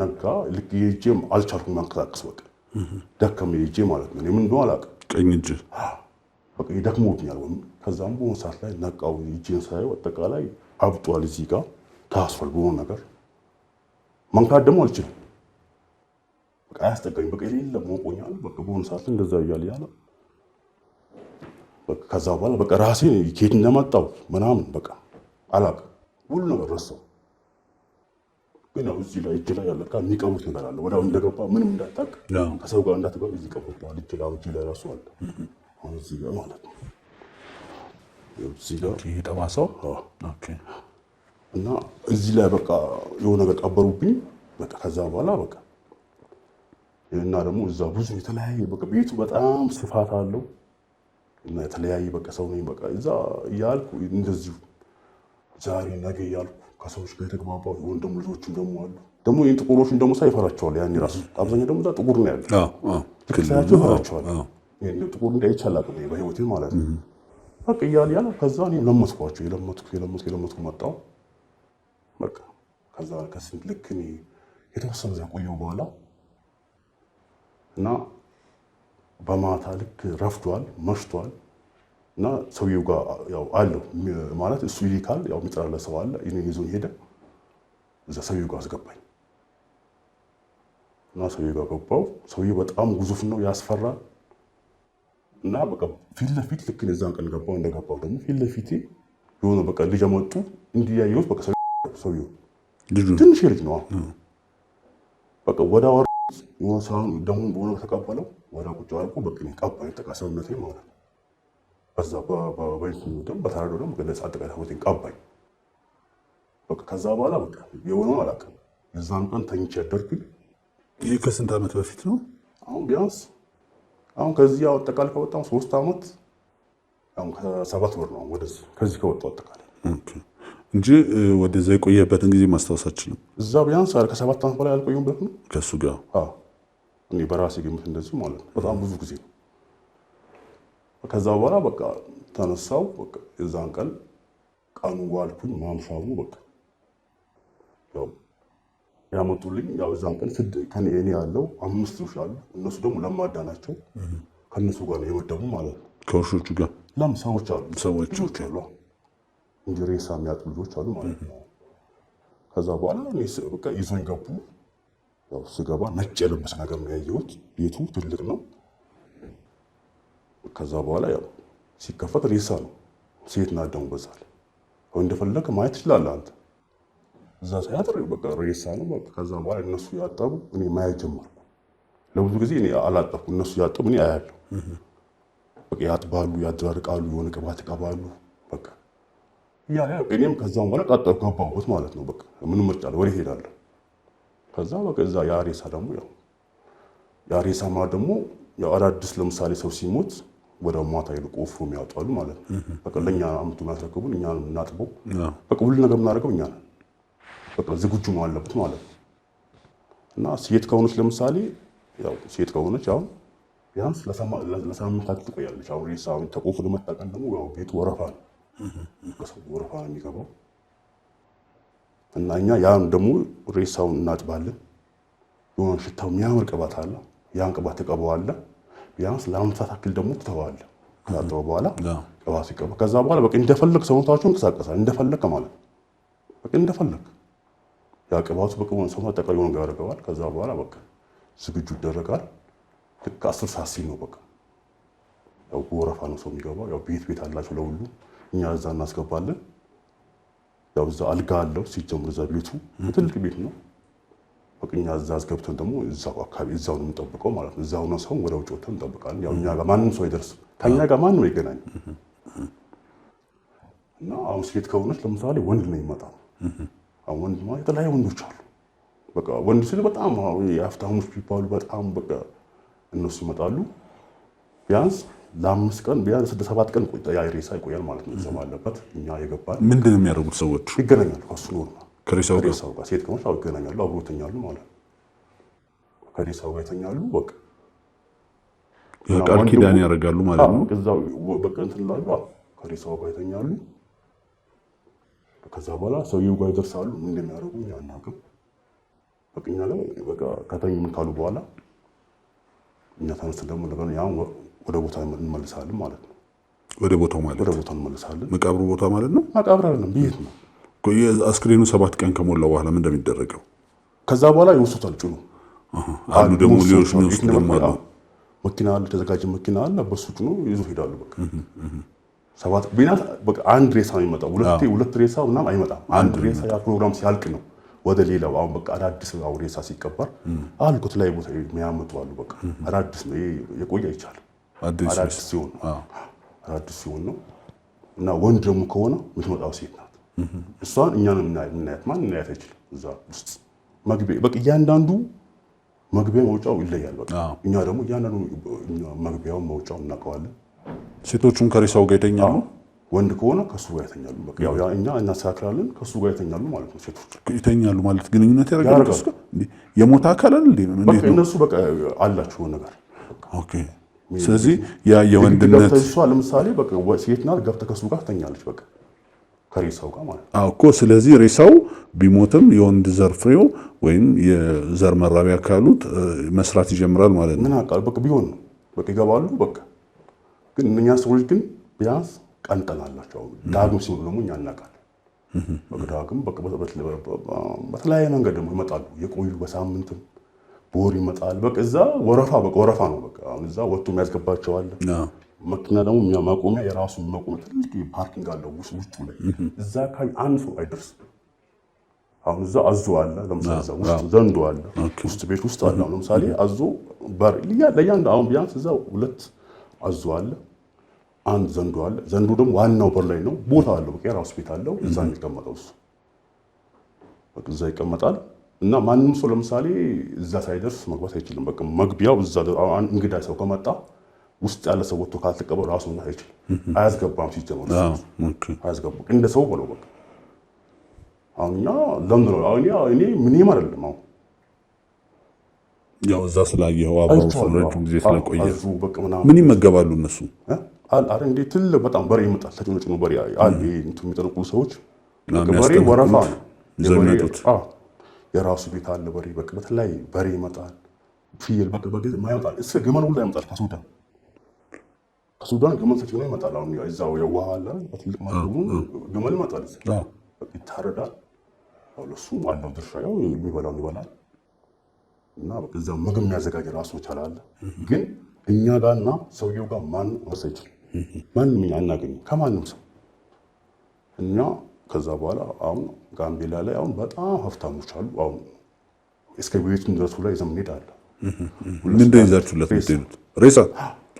ነጋ። ልክ ሄጄም አልቻልኩም ማንቀሳቀስ። በቃ ደከመኝ ሄጄ ማለት ነው። ምን እንደሆነ አላውቅም። ቀኝ እጅ በቃ ይደክሞኛል። ከዛም በሆነ ሰዓት ላይ ነቃው። እጄን ሳየው አጠቃላይ አብጧል። እዚህ ጋር ታስሯል በሆነ ነገር። መንካት ደግሞ አልችልም። በቃ አያስጠጋኝ። በቃ የሌለ ሞቆኛል። በቃ በሆነ ሰዓት እንደዛ እያለ በቃ ከዛ በኋላ በቃ ራሴ ከየት እንደመጣሁ ምናምን በቃ አላውቅም። ሁሉ ነገር ረሳሁ። ግን ያው እዚህ ላይ እጅ ላይ ያለ የሚቀቡት ነገር አለ። ወዲያው እንደገባ ምንም እንዳታውቅ ከሰው ጋር እንዳትገባ እዚህ ቀቡት። እጅ ላይ ራሱ አለ አሁን እዚህ ጋር ማለት ነው። እዚህ ጋር ይሄ ጠባሳው ኦኬ። እና እዚህ ላይ በቃ የሆነ ነገር ቀበሩብኝ። በቃ ከዛ በኋላ በቃ እና ደግሞ እዛ ብዙ የተለያየ በቃ ቤቱ በጣም ስፋት አለው እና የተለያየ በቃ ሰው ነኝ በቃ እዛ እያልኩ እንደዚሁ ዛሬ ነገ እያልኩ ከሰዎች ጋር የተግባባው ወንድም ልጆችም ደግሞ አሉ። ደግሞ ይሄን ጥቁሮችን ደግሞ ሳይፈራቸዋል። ያኔ ራሱ አብዛኛው ደግሞ እዛ ጥቁር ነው ያለው። ሳያቸው ይፈራቸዋል። ይሄን ጥቁር እንዳይቻላል በህይወቴ ማለት ነው። በቃ እያለ ከዛ እኔ ለመጥኳቸው የለመጥኩ መጣሁ። በቃ ከዛ ከስንት ልክ እኔ የተወሰነ ጊዜ ቆየሁ በኋላ እና በማታ ልክ ረፍዷል፣ መሽቷል እና ሰውየው ጋር ያው አለው ማለት እሱ ይልካል። ያው የሚጠራለት ሰው አለ። እኔን ይዞኝ ሄደ። እዛ ሰውየው ጋር አስገባኝ እና ሰውየው ጋር ገባሁ። ሰውየው በጣም ግዙፍ ነው፣ ያስፈራል። እና በቃ ፊት ለፊት ልክ እዛን ቀን ገባሁ። እንደገባሁ ደግሞ ፊት ለፊቴ የሆነ በቃ ልጅ መጡ እንዲያየሁት በቃ ሰውየው ትንሽ ልጅ ነው። በቃ ወደ ወርድ የሆነ ሰው ደግሞ በሆነ ተቀበለው ወደ ቁጭ አልኩ። በቃ ቀባኝ ተቃሰውነቴ ማለት ነው። በዛ በባይቱ ደም በታረዶ ደም ገለጽ አጠቃላይ ሆቴን ቀባኝ። በቃ ከዛ በኋላ በቃ የሆነው አላውቅም። የዛን ቀን ተኝቼ አደርኩኝ። ይሄ ከስንት ዓመት በፊት ነው? አሁን ቢያንስ አሁን ከዚህ ያው አጠቃላይ ከወጣሁ 3 ዓመት አሁን ከ7 ወር ነው ወደዚህ ከዚህ ከወጣሁ አጠቃላይ እንጂ ወደዛ የቆየበትን ጊዜ ማስታወስ አልችልም። እዛ ቢያንስ ከ7 ዓመት በላይ አልቆየሁበት ነው ከሱ ጋር። እኔ በራሴ ግምት እንደዚህ ማለት ነው። በጣም ብዙ ጊዜ ነው። ከዛ በኋላ በቃ ተነሳው። በቃ የዛን ቀን ዋልኩኝ። ማምሻው በቃ ያው ያመጡልኝ። ያው እዛን ቀን ከኔ ያለው 5 ውሻ አሉ። እነሱ ደግሞ ለማዳ ናቸው። ከነሱ ጋር ነው የወደሙ ማለት ነው። ከውሾቹ ጋር ሰዎች አሉ። ሰዎች አሉ እንጂ ሬሳ የሚያጡ ልጆች አሉ ማለት ነው። ከዛ በኋላ እኔ በቃ ይዞኝ ገቡ። ያው ስገባ ነጭ የለበሰ ነገር ነው ያየሁት። ቤቱ ትልቅ ነው። ከዛ በኋላ ያው ሲከፈት ሬሳ ነው። ሴት ናት ደግሞ በዛል አሁን እንደፈለከ ማየት ትችላለህ አንተ። እዛ ሳያጥር በቃ ሬሳ ነው በቃ። ከዛ በኋላ እነሱ ያጠቡ እኔ ማየት ጀመርኩ። ለብዙ ጊዜ እኔ አላጠብኩ፣ እነሱ ያጠቡ እኔ አያለሁ። በቃ ያጥባሉ፣ ያደራርቃሉ፣ የሆነ ቅባት ይቀባሉ። በቃ ያ እኔም ከዛም በኋላ ቀጠልኩ፣ ገባሁት ማለት ነው። በቃ ምን ምርጫ አለ? ወደ ሄዳለሁ። ከዛ በቃ እዛ ያ ሬሳ ደግሞ ያ ሬሳ ማለት ደግሞ ያው አዳዲስ ለምሳሌ ሰው ሲሞት ወደ ማታ ይልቁ ወፍሮ የሚያወጣሉ ማለት ነው። በቃ ለኛ አምጡ የሚያስረክቡን እኛ እናጥበው። በቃ ሁሉ ነገር የምናደርገው እኛ ነን። በቃ ዝግጁ ነው አለበት ማለት ነው። እና ሴት ከሆነች ለምሳሌ ያው ሴት ከሆነች አሁን ቢያንስ ለሳምንታት ትቆያለች። አሁን ሬሳውን ተቆፍሮ ለመጣቀም ደግሞ ያው ቤቱ ወረፋ ነው። ከሰው ወረፋ ነው የሚገባው። እና እኛ ያን ደግሞ ሬሳውን እናጥባለን። የሆነ ሽታው የሚያምር ቅባት አለ። ያን ቅባት ተቀባዋለህ። ቢያንስ ለ5 አክል ደግሞ ትተዋለህ። ከታጠበ በኋላ ቅባት ሲቀባ ከዛ በኋላ በቃ እንደፈለግ ሰውነታቸው እንቀሳቀሳል። እንደፈለግ ማለት ነው። በቃ እንደፈለግ ያ ቅባቱ በቃ ሰውነት ጠቅልሎ ነው ያደርገዋል። ከዛ በኋላ በቃ ዝግጁ ይደረጋል። ልክ 10 ሰዓት ሲል ነው በቃ ያው ወረፋ ነው ሰው የሚገባው። ያው ቤት አላቸው ለሁሉ። እኛ እዛ እናስገባለን። ያው እዛ አልጋ አለው ሲጀምር እዛ ቤቱ ትልቅ ቤት ነው። በቃ እኛ እዛ አስገብተን ደግሞ እዛው አካባቢ እዛው ነው የምንጠብቀው ማለት ነው። እዛው ነው ሰው ወደ ውጭ ወጥተን እንጠብቃለን። ያው እኛ ጋር ማንም ሰው አይደርስም። ከኛ ጋር ማንም አይገናኝም። እና አሁን ሴት ከሆነች ለምሳሌ ወንድ ነው የሚመጣው። አሁን ወንድ ማለት የተለያዩ ወንዶች አሉ። በቃ ወንድ ሲል በጣም የሀብታሞች ቢባሉ በጣም በቃ እነሱ ይመጣሉ። ቢያንስ ለ5 ቀን ቢያንስ 6-7 ቀን ያ ሬሳ ይቆያል ማለት ነው። እዛው አለበት እኛ የገባን ምንድን ነው የሚያደርጉት? ሰዎች ይገናኛሉ ከሱ ኖርማል ከሬሳው ጋር ሴት ከሆነች አው ይገናኛሉ፣ አብሮ ይተኛሉ ማለት ነው። ከሬሳው ጋር ይተኛሉ። በቃ ያ ቃል ኪዳን ያደርጋሉ ማለት ነው። እዛው በቃ እንትን ላሉ ከሬሳው ጋር ይተኛሉ። ከዛ በኋላ ሰውየው ጋር ይደርሳሉ። ምን እንደሚያደርጉ እኛ አናውቅም። በቃ እኛ ላይ በቃ ከተኙ ምን ካሉ በኋላ እኛ ተነስተን ደግሞ እንደገና ያን ወደ ቦታ እንመልሳለን ማለት ነው። ወደ ቦታው ማለት ወደ ቦታው እንመልሳለን። መቃብሩ ቦታ ማለት ነው። መቃብር አይደለም ቤት ነው። አስክሬኑ 7 ቀን ከሞላው በኋላ ምን እንደሚደረገው ከዛ በኋላ ይወስዱታል። ጭኑ አሉ ደግሞ ሌሎች የሚወስዱ ደግሞ አሉ። መኪና አለ፣ ተዘጋጀ መኪና አለ። በሱ ጭኑ ይዞ ሄዳሉ። በቃ 7 ቢያንስ በቃ አንድ ሬሳ ነው የሚመጣው። ሁለት ሬሳ ምናምን አይመጣም። አንድ ሬሳ ያ ፕሮግራም ሲያልቅ ነው ወደ ሌላው። አሁን በቃ አዳዲስ ሬሳ ሲቀበር አሉ ከተለያዩ ቦታ የሚያመጡ አሉ። በቃ አዳዲስ ነው የቆየ አይቻልም። አዳዲስ ሲሆን ነው። እና ወንድ ደግሞ ከሆነ የምትመጣው ሴት ናት። እሷን እኛን የምናያት ማን እናያት አይችልም። እዛ ውስጥ መግቢያ በቃ እያንዳንዱ መግቢያ መውጫው ይለያል። በቃ እኛ ደግሞ እያንዳንዱ መግቢያው መውጫው እናውቀዋለን። ሴቶቹም ከሬሳው ጋር ይተኛሉ። ወንድ ከሆነ ከሱ ጋር ይተኛሉ። በቃ ያው እኛ እናስተካክላለን፣ ከሱ ጋር ይተኛሉ ማለት ነው። ሴቶች ይተኛሉ ማለት ግንኙነት ያደርጋሉ። የሞተ አካል አይደል? በቃ እነሱ በቃ አላቸው ነገር። ኦኬ። ስለዚህ ያ የወንድነት እሷ ለምሳሌ በቃ ሴት ናት፣ ገብተህ ከሱ ጋር ትተኛለች። በቃ ከሬሳው ጋር ማለት ነው እኮ። ስለዚህ ሬሳው ቢሞትም የወንድ ዘር ፍሬው ወይም የዘር መራቢያ ካሉት መስራት ይጀምራል ማለት ነው። ምን አውቃለሁ በቃ ቢሆን ነው በቃ ይገባሉ። በቃ ግን እኛ ሰዎች ግን ቢያንስ ቀንጠን አላቸው። ዳግም ሲሆኑ ደግሞ እኛ እናውቃለን። በቃ ዳግም በቃ በተለያየ መንገድ ደግሞ ይመጣሉ። የቆዩ በሳምንትም በወር ይመጣል። በቃ እዛ ወረፋ ነው። በቃ አሁን እዛ ወጥቶ የሚያስገባቸው አለ። መኪና ደግሞ ማቆሚያ የራሱ ማቆሚያ ትልቅ ፓርኪንግ አለው ውስጡ ላይ። እዛ አካባቢ አንድ ሰው አይደርስም። አሁን እዛ አዞ አለ ለምሳሌ፣ እዛ ውስጥ ዘንዶ አለ፣ ውስጥ ቤት ውስጥ አለ። አሁን ለምሳሌ አዞ ለእያንዳንዱ አሁን ቢያንስ እዛ 2 አዞ አለ፣ 1 ዘንዶ አለ። ዘንዶ ደግሞ ዋናው በር ላይ ነው፣ ቦታ አለው፣ በቃ የራሱ ቤት አለው። እዛ የሚቀመጠው እሱ በቃ እዛ ይቀመጣል። እና ማንም ሰው ለምሳሌ እዛ ሳይደርስ መግባት አይችልም። በቃ መግቢያው እዛ እንግዳ ሰው ከመጣ ውስጥ ያለ ሰው ወጥቶ ካልተቀበለ ራሱ መግባት አይችልም። አያስገባም። ሲጀመር አያስገባም። እንደ ሰው ብለው በቃ አሁን እኛ ለምን ነው እኔ ምንም አይደለም። አሁን ያው እዛ ስላየኸው አብረው ረጅም ጊዜ ስለቆየ ምን ይመገባሉ እነሱ? አረ እንዴ ትልቅ በጣም በሬ ይመጣል። ተጭኖ በሬ አለ። እንትን የሚጠነቁሉ ሰዎች በሬ ወረፋ ነው ዘመዱት የራሱ ቤት አለ በሬ በቃ በተለያየ በሬ ይመጣል፣ ፍየል በቃ በግዝ ማይመጣል እስከ ግመል ሁሉ ይመጣል። ከሱዳን ግመል ተጭኖ ይመጣል። አሁን እዛው የውሃ አለ በትልቅ ማለሙ ግመል ይመጣል፣ ይታረዳል። ለሱ አለው ድርሻ ያው የሚበላውን ይበላል እና በቃ እዛው ምግብ የሚያዘጋጅ ራሱ ይቻላል። ግን እኛ ጋርና ሰውየው ጋር ማን ወሰጅ ማንም አናገኝም ከማንም ሰው እኛ። ከዛ በኋላ አሁን ጋምቤላ ላይ አሁን በጣም ሀብታሞች አሉ። አሁን እስከ ቤቱን ድረሱ ላይ ይዘን እንሄዳለን። ምን እንደይዛችሁለት የምትሄዱት ሬሳ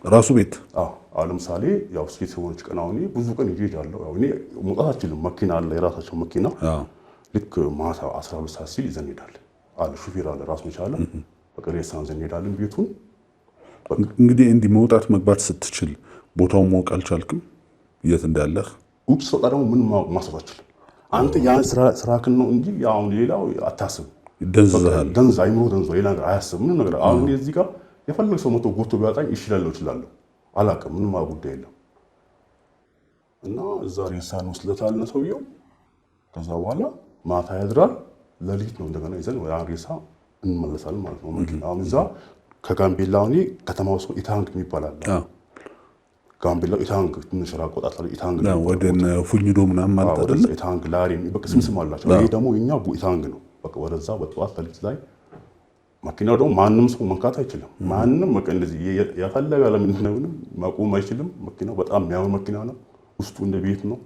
ራሱ ቤት? አዎ ለምሳሌ ያው ስኬት ሰዎች ቀን አሁን ብዙ ቀን ይሄዳለሁ። ያው እኔ መውጣት አልችልም። መኪና አለ የራሳቸው መኪና። ልክ ማታ 12 ሰዓት ሲል ይዘን እንሄዳለን። አለ ሹፌር አለ ራሱን የቻለ በቃ ሬሳን ይዘን እንሄዳለን ቤቱን። እንግዲህ እንዲህ መውጣት መግባት ስትችል ቦታውን ማወቅ አልቻልክም የት እንዳለህ? ውጭ ሰው ደግሞ ምን ማሰብ አልችልም። አንተ ያን ስራክን ነው እንጂ ያው ሌላው አታስብ። ደንዝዛል። አይምሮ ደንዝዞ ሌላ ነገር አያስብ ምንም ነገር። አሁን እዚህ ጋር የፈለገ ሰው መቶ ጎቶ ቢያጣኝ እችላለሁ አላውቅም፣ ምንም ጉዳይ የለም። እና እዛ ሬሳን ወስለታል ነው ሰውየው። ከዛ በኋላ ማታ ያድራል፣ ለሊት ነው እንደገና ይዘን ያን ሬሳ እንመለሳለን ማለት ነው። መኪና አሁን እዛ ከጋምቤላ እኔ ከተማው ሰው ኢታንግ የሚባል አለ። ጋምቤላ ኢታንግ ትንሽ ራቅ ወጣ ታለ ኢታንግ ነው ወደ ፉኝዶ ምናምን ማለት አይደል? ኢታንግ ላሪ በቃ ስም አላቸው። ይሄ ደግሞ የኛ ኢታንግ ነው። በቃ ወደዛ በጠዋት ለሊት ላይ መኪናው ደግሞ ማንም ሰው መንካት አይችልም። ማንም በቃ እንደዚህ ያፈለገ ለምን ማቆም አይችልም። መኪናው በጣም የሚያምር መኪና ነው። ውስጡ እንደ ቤት ነው።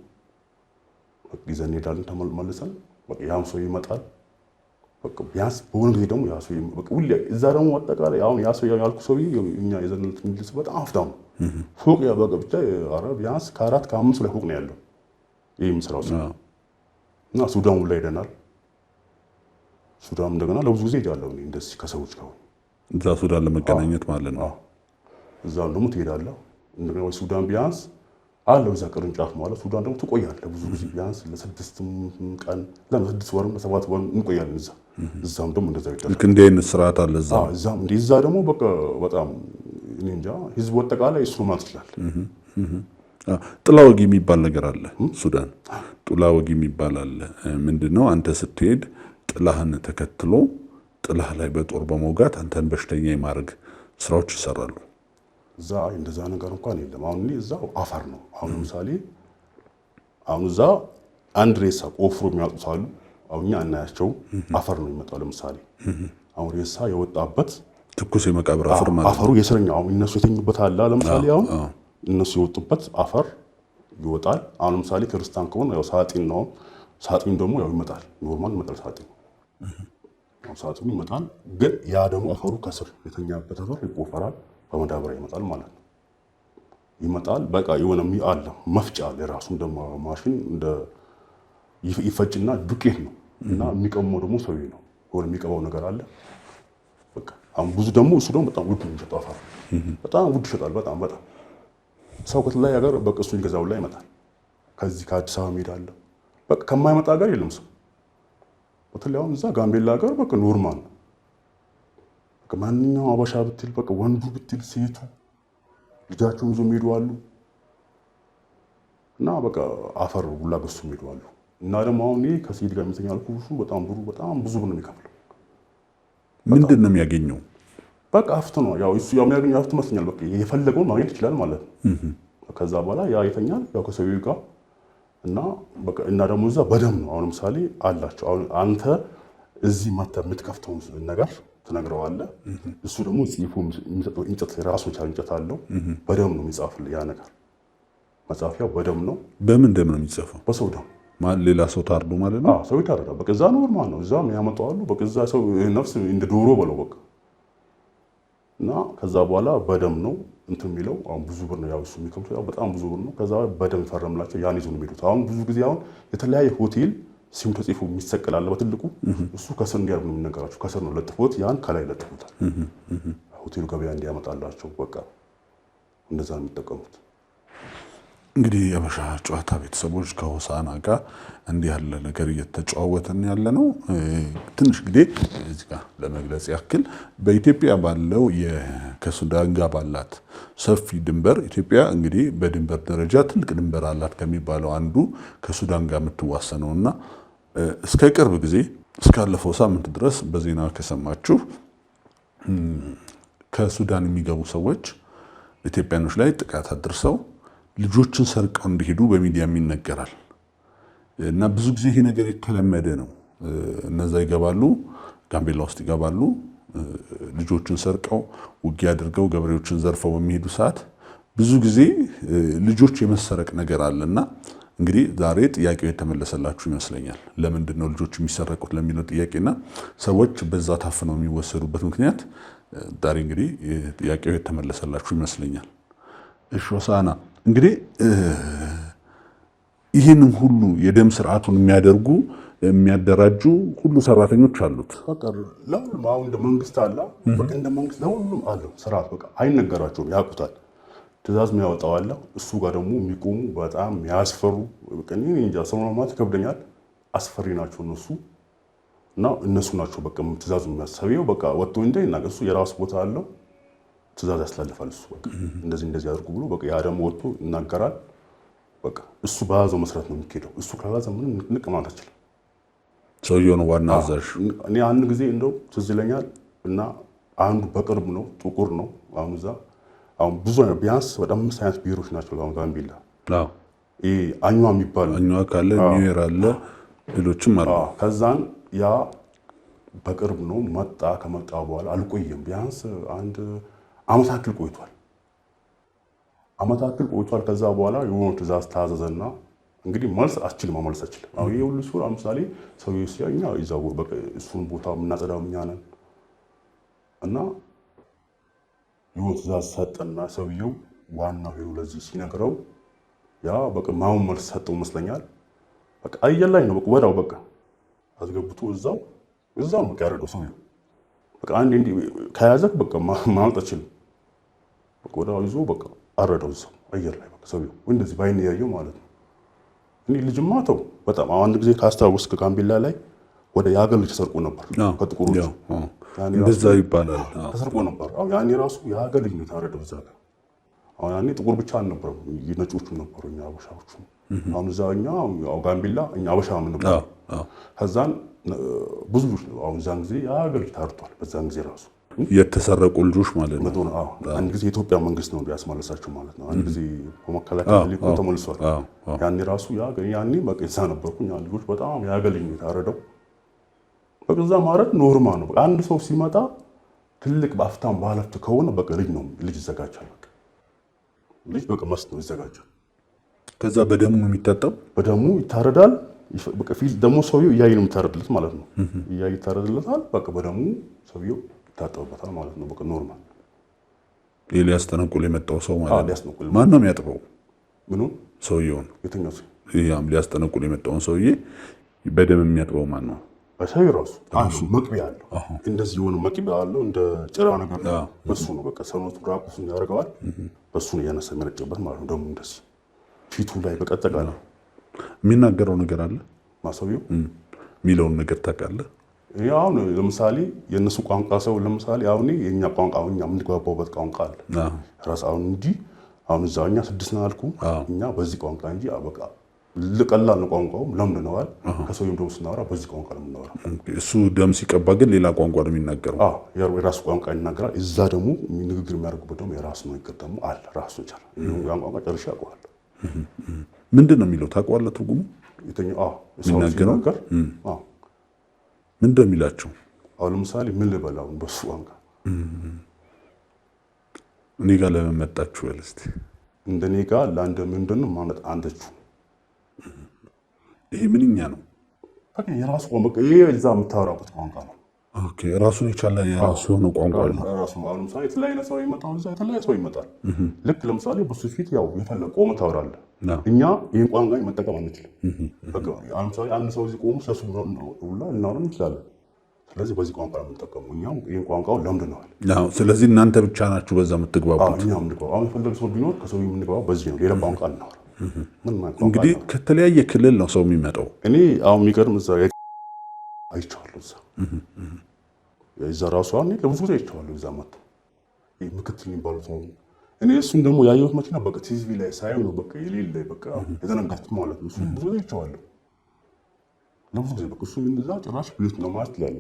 በቃ ይዘን እንሄዳለን ተመልሰን። በቃ ያም ሰው ይመጣል። በቃ ቢያንስ በሆነ ጊዜ ደግሞ ያ ሰው በቃ ሁሌ እዛ ደግሞ አጠቃላይ አሁን ያ ሰው ያልኩ ሰው እኛ የዘንልት እንግሊዝ በጣም ሀብታም ነው። ፎቅ ያ በቃ ብቻ ቢያንስ ከ4 ከ5 ላይ ፎቅ ነው ያለው። ይሄ የሚሰራው ሰው እና ሱዳን ላይ ሄደናል። ሱዳን እንደገና ለብዙ ጊዜ ሄጃለሁ እኔ እንደዚህ ከሰዎች ጋር እዛ ሱዳን ለመገናኘት ማለት ነው። እዛው ደግሞ ትሄዳለህ እንደገና ወይ ሱዳን ቢያንስ አለው እዛ ቅርንጫፍ ማለት ሱዳን ደግሞ ትቆያለህ ብዙ ጊዜ ቢያንስ ለ6 ቀን ለ6 ወር ለ7 ወር እንቆያለን እዛ። እዛም ደግሞ እንደዛው ይደረጋል። ልክ እንዲህ አይነት ስርዓት አለ እዛ። እዛም እንደዛ ደግሞ በቃ በጣም እኔ እንጃ ህዝቡ አጠቃላይ እሱ ማለት ይችላል። ጥላ ወጊ የሚባል ነገር አለ ሱዳን። ጥላ ወጊ የሚባል አለ። ምንድነው? አንተ ስትሄድ ጥላህን ተከትሎ ጥላህ ላይ በጦር በመውጋት አንተን በሽተኛ የማድረግ ስራዎች ይሰራሉ። እዛ እንደዛ ነገር እንኳን የለም። አሁን እዛው አፈር ነው። አሁን ለምሳሌ አሁን እዛ አንድ ሬሳ ቆፍሮ የሚያወጡት አሉ። አሁን እኛ እናያቸው አፈር ነው የሚመጣው። ለምሳሌ አሁን ሬሳ የወጣበት ትኩስ የመቃብር አፈር ማለት አፈሩ የስረኛው አሁን እነሱ የተኙበት አለ። ለምሳሌ አሁን እነሱ የወጡበት አፈር ይወጣል። አሁን ለምሳሌ ክርስቲያን ከሆነ ያው ሳጥን ነው። ሳጥን ደግሞ ያው ይመጣል፣ ኖርማል ይመጣል ሳጥን። ሳጥኑ ይመጣል። ግን ያ ደግሞ አፈሩ ከስር የተኛበት አፈር ይቆፈራል፣ በመዳበሪያ ይመጣል ማለት ነው። ይመጣል በቃ የሆነ አለ መፍጫ አለ ራሱ እንደ ማሽን እንደ ይፈጭና ዱቄት ነው እና የሚቀመው ደግሞ ሰውዬ ነው። የሆነ የሚቀባው ነገር አለ በቃ። አሁን ብዙ ደግሞ እሱ ደግሞ በጣም ውድ ነው የሚሸጠው አፈር በጣም ውድ ይሸጣል። በጣም ሰው ከተለያየ ሀገር በቃ እሱን ሊገዛው ላይ ይመጣል። ከዚህ ከአዲስ አበባ ሄዳለ በቃ ከማይመጣ ሀገር የለም ሰው። በተለይ አሁን እዛ ጋምቤላ ሀገር በቃ ኖርማል ነው። በቃ ማንኛውም አበሻ ብትል በቃ ወንዱ ብትል ሴቱ ልጃቸውን ይዞ የሚሄዱ አሉ እና በቃ አፈር ሁላ ገዝቶ የሚሄዱ አሉ። እና ደግሞ አሁን ከሴት ጋር የሚተኛ አልኩ በጣም ብዙ ብር ነው የሚከፍለው። ምንድን ነው የሚያገኘው? በቃ ሀብት ነው ያው እሱ የሚያገኘው ሀብት መስኛል። በቃ የፈለገውን ማግኘት ይችላል ማለት ነው። ከዛ በኋላ ያ ይተኛል ያው ከሰውዬው ጋር እና በቃ እና ደግሞ እዛ በደም ነው። አሁን ለምሳሌ አላቸው አሁን አንተ እዚህ መተህ የምትከፍተውን ነገር ትነግረዋለህ። እሱ ደግሞ ጽፎ የሚሰጠው እንጨት ራሱ የቻለ እንጨት አለው። በደም ነው የሚጻፍልህ ያ ነገር። መጻፊያው በደም ነው። በምን ደም ነው የሚጻፈው? በሰው ደም። ሌላ ሰው ታርዶ ማለት ነው? ሰው ይታረዳል። በቃ እዛ ኖርማል ነው። እዛም ያመጣዋሉ። በቃ እዛ ሰው ነፍስ እንደ ዶሮ በለው በቃ እና ከዛ በኋላ በደም ነው እንትን የሚለው። አሁን ብዙ ብር ነው ያው እሱ የሚከፍለው ያው በጣም ብዙ ብር ነው። ከዛ በደም ፈረምላቸው ያን ይዞ ነው የሚሄዱት። አሁን ብዙ ጊዜ አሁን የተለያየ ሆቴል ሲሙ ተጽፎ የሚሰቀላል በትልቁ እሱ ከስር እንዲያርጉ ነው የሚነገራቸው። ከስር ነው ለጥፎት ያን ከላይ ለጥፎታል። ሆቴሉ ገበያ እንዲያመጣላቸው በቃ እንደዛ ነው የሚጠቀሙት። እንግዲህ የሀበሻ ጨዋታ ቤተሰቦች ከሆሳዕና ጋር እንዲህ ያለ ነገር እየተጨዋወትን ያለ ነው። ትንሽ ጊዜ እዚህ ጋር ለመግለጽ ያክል በኢትዮጵያ ባለው ከሱዳን ጋር ባላት ሰፊ ድንበር ኢትዮጵያ እንግዲህ በድንበር ደረጃ ትልቅ ድንበር አላት ከሚባለው አንዱ ከሱዳን ጋር የምትዋሰነውና እስከ ቅርብ ጊዜ እስካለፈው ሳምንት ድረስ በዜና ከሰማችሁ ከሱዳን የሚገቡ ሰዎች ኢትዮጵያኖች ላይ ጥቃት አድርሰው ልጆችን ሰርቀው እንዲሄዱ በሚዲያም ይነገራል። እና ብዙ ጊዜ ይሄ ነገር የተለመደ ነው። እነዛ ይገባሉ፣ ጋምቤላ ውስጥ ይገባሉ፣ ልጆችን ሰርቀው ውጊያ አድርገው ገበሬዎችን ዘርፈው በሚሄዱ ሰዓት ብዙ ጊዜ ልጆች የመሰረቅ ነገር አለና እንግዲህ ዛሬ ጥያቄው የተመለሰላችሁ ይመስለኛል። ለምንድን ነው ልጆች የሚሰረቁት ለሚለው ጥያቄና ሰዎች በዛ ታፍነው የሚወሰዱበት ምክንያት ዛሬ እንግዲህ ጥያቄው የተመለሰላችሁ ይመስለኛል። እሺ ሆሳዕና፣ እንግዲህ ይህንን ሁሉ የደም ስርዓቱን የሚያደርጉ የሚያደራጁ ሁሉ ሰራተኞች አሉት። ለሁሉም አሁን እንደ መንግስት አለ፣ በቃ እንደ መንግስት ለሁሉም አለው ስርዓት። በቃ አይነገራቸውም፣ ያውቁታል። ትእዛዝ የሚያወጣው አለ። እሱ ጋር ደግሞ የሚቆሙ በጣም የሚያስፈሩ በቃ እንጃ ሰው ማለት ይከብደኛል። አስፈሪ ናቸው እነሱ እና እነሱ ናቸው በቃ ትእዛዝ የሚያሰበው በቃ ወጥቶ እንደ ይናገር። እሱ የራሱ ቦታ አለው፣ ትእዛዝ ያስተላልፋል። እሱ በቃ እንደዚህ አድርጉ ብሎ በቃ ያ ደግሞ ወጥቶ ይናገራል። በቃ እሱ በያዘው መስራት ነው የሚሄደው። እሱ ከያዘ ምንም ንቅ ማለት አይችልም። ሰውየው ነው ዋና አዛዥ። እኔ አንድ ጊዜ እንደው ትዝ ይለኛል እና አንዱ በቅርብ ነው ጥቁር ነው አሁን እዛ አሁን ብዙ ቢያንስ ወደ 5 አይነት ብሔሮች ናቸው አሁን ጋምቤላ። አዎ ይሄ አኝዋ የሚባል አኝዋ ካለ ኒዌር አለ ሌሎችም አሉ። ከዛን ያ በቅርብ ነው መጣ። ከመጣ በኋላ አልቆየም፣ ቢያንስ አንድ ዓመት ያክል ቆይቷል። ከዛ በኋላ የሆነ ትእዛዝ ታዘዘና እንግዲህ መልስ አችልም መመለስ አችልም። አሁን ይሄ ሁሉ ሲሆን ለምሳሌ ሰውዬው ሲያኛ ይዛው በቃ እሱን ቦታ የምናጸዳው እኛ ነን እና የሆነ ትእዛዝ ሰጠና ሰውዬው ዋናው ሄዶ ለዚህ ሲነግረው ያ በቃ ማውን መልስ ሰጠው ይመስለኛል። በቃ አየር ላይ ነው በቃ ወዳው በቃ አስገብቶ እዛው በቃ ያረደው ሰውዬው በቃ አንዴ እንዲ ከያዘክ በቃ ማምጣት አችልም። በቃ ወዳው ይዞ በቃ አረደው እዛው አየር ላይ በቃ ሰውዬው እንደዚህ ባይኔ ያየው ማለት ነው። እኔ ልጅማ ተው በጣም አንድ ጊዜ ካስታወስክ ጋምቤላ ላይ ወደ የሀገር ልጅ ተሰርቆ ነበር ከጥቁሮች እንደዛ ይባላል ተሰርቆ ነበር። አሁን ያኔ ራሱ የሀገር ልጅ ነው የታረደው እዛ ጋር። አሁን ያኔ ጥቁር ብቻ አልነበረም ነጮቹም ነበሩ እኛ አበሻዎቹ። አሁን እዛ እኛ ጋምቤላ እኛ አበሻ ምን ነበር ከዛን ብዙ አሁን እዛን ጊዜ የሀገር ልጅ ታርቷል። በዛን ጊዜ ራሱ የተሰረቁ ልጆች ማለት ነው። አንድ ጊዜ የኢትዮጵያ መንግስት ነው ያስመለሳቸው ማለት ነው። አንድ ጊዜ በመከላከያ ሊቆ ተመልሷል። ያኔ ራሱ ያኔ በቃ እዛ ነበርኩኝ። ያን ልጆች በጣም የሀገር ልጅ ነው የታረደው። በቃ እዛ ማለት ኖርማ ነው። በቃ አንድ ሰው ሲመጣ ትልቅ በአፍታም ባለፍት ከሆነ በቃ ልጅ ይዘጋጃል። በቃ ልጅ በቃ መስት ነው ይዘጋጃል። ከዛ በደሙ ነው የሚታጠብ፣ በደሙ ይታረዳል። በቃ ፊት ደግሞ ሰውየው እያየ ነው የሚታረድለት ማለት ነው። እያየ ይታረድለታል። በቃ በደሙ ሰውየው ይታጠብበታል ማለት ነው። በቃ ኖርማል። ይሄ ሊያስጠነቁል የመጣው ሰው ማለት ነው። ማን ነው የሚያጥበው? ምኑ ሰውየውን? የትኛው ሰው? ያም ሊያስጠነቁል የመጣውን ሰውዬ በደም የሚያጥበው ማን ነው? በሰው ራሱ መቅቢያ አለው። እንደዚህ የሆነ መቅቢያ አለው እንደ ጭራ ነገር ነው። በሱ ነው በቃ ሰውነቱ ራቁሱን ያደርገዋል። በሱ ነው እያነሳ የሚረጨበት ማለት ነው። ደግሞ እንደዚህ ፊቱ ላይ በቀጠቃ ነው የሚናገረው ነገር አለ። ማሰቢው የሚለውን ነገር ታውቃለህ? አሁን ለምሳሌ የእነሱ ቋንቋ ሰው ለምሳሌ አሁን የእኛ ቋንቋ እኛ የምንግባባበት ቋንቋ አለ ራስ አሁን እንጂ አሁን እዛ እኛ 6 ነው አልኩ እኛ በዚህ ቋንቋ እንጂ በቃ ቀላል ነው ቋንቋው ለምደነዋል። ከሰውየው ደግሞ ስናወራ በዚህ ቋንቋ ነው የምናወራው። እሱ ደም ሲቀባ ግን ሌላ ቋንቋ ነው የሚናገረው። የራሱ ቋንቋ ይናገራል። እዛ ደግሞ ንግግር የሚያደርጉበት ደግሞ የራሱ ንግግር ደግሞ አለ ራሱ ይቻላል። ያን ቋንቋ ጨርሼ አውቀዋለሁ። ምንድን ነው የሚለው ታውቀዋለህ? ትርጉሙ የሚናገረው ምንድን ነው የሚላቸው? አሁን ለምሳሌ ምን ልበላው በሱ ቋንቋ እኔ ጋር ለምን መጣችሁ በል እስኪ። እንደኔ ጋር ለአንድ ምንድን ነው ማለት አንተችሁ ይሄ ምንኛ ነው? በቃ የራሱ ቋንቋ ይሄ እዛ የምታወራበት ቋንቋ ነው። ኦኬ ራሱን የቻለ የራሱ የሆነ ቋንቋ ነው። ራሱ አሁን ለምሳሌ የተለያየ ሰው ይመጣል፣ እዛ የተለያየ ሰው ይመጣል። ልክ ለምሳሌ በሱ ፊት ያው የፈለገ ቆሞ ታወራለህ። እኛ ይሄን ቋንቋ መጠቀም አንችልም። በቃ አሁን ለምሳሌ አንድ ሰው እዚህ ቆሞ ሰሱ ሁላ እናወራ እንችላለን። ስለዚህ በዚህ ቋንቋ ነው የምንጠቀመው። እኛም ይሄን ቋንቋው ለምደነዋል። አዎ ስለዚህ እናንተ ብቻ ናችሁ በዛ የምትግባቡት? እኛ የምንግባባው አሁን የፈለገ ሰው ቢኖር ከሰው የምንግባባው በዚህ ነው። ሌላ ቋንቋ እናወራ። እንግዲህ ከተለያየ ክልል ነው ሰው የሚመጣው። እኔ አሁን የሚገርም እዛ አይቼዋለሁ። እዛ ራሱ አሁን ለብዙ ጊዜ አይቼዋለሁ። እዛ መጥቶ ምክትል የሚባሉት ነው። እኔ እሱን ደግሞ ያየሁት መኪና በቃ ቲቪ ላይ ሳየው ነው በቃ የሌለ በቃ የተነጋግኩት ማለት ነው። እሱን ብዙ ጊዜ አይቼዋለሁ። ለብዙ ጊዜ በቃ እሱ ምን እዛ ጭራሽ ቤት ነው ማለት ይላል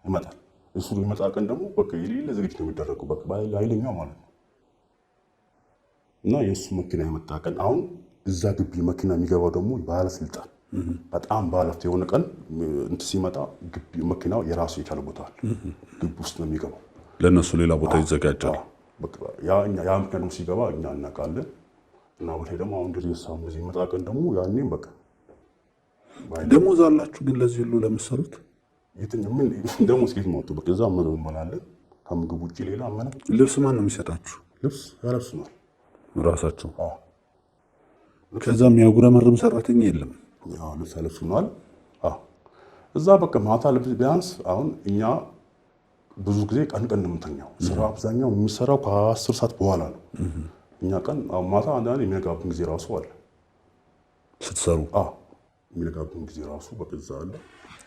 ይመጣል። እሱ የሚመጣ ቀን ደግሞ በቃ የሌለ ዝግጅት ነው የሚደረገው በቃ ኃይለኛው ማለት ነው። እና የእሱ መኪና የመጣ ቀን አሁን እዛ ግቢ መኪና የሚገባው ደግሞ ባለስልጣን በጣም ባለፍት የሆነ ቀን እንትን ሲመጣ ግቢ መኪናው የራሱ የቻለ ቦታ አለ ግቢ ውስጥ ነው የሚገባው። ለነሱ ሌላ ቦታ ይዘጋጃል። ያ ምክንያቱም ሲገባ እኛ እናውቃለን። እና በተለይ ደግሞ አሁን እንደዚህ ሳም እዚህ መጣ ቀን ደግሞ ያኔም በቃ ደሞዝ አላችሁ ግን ለዚህ ሁሉ ለምትሰሩት የትኛው ምን ደሞዝ ከየት መጥቶ በቃ እዛ ምን እንበላለን ከምግብ ውጪ ሌላ ምን ልብስ ማን ነው የሚሰጣችሁ? ልብስ ያለብሱናል ራሳችሁ። ከዛ የሚያጉረመርም ሰራተኛ የለም። ያው ልብስ ያለብሱናል። እዛ በቃ ማታ ልብስ ቢያንስ አሁን እኛ ብዙ ጊዜ ቀን ነው የምንተኛው። ስራ አብዛኛው የሚሰራው ከ10 ሰዓት በኋላ ነው። እኛ ቀን ማታ አንዳንዴ የሚነጋብን ጊዜ ራሱ አለ ስትሰሩ። የሚነጋብን ጊዜ ራሱ በዛ አለ።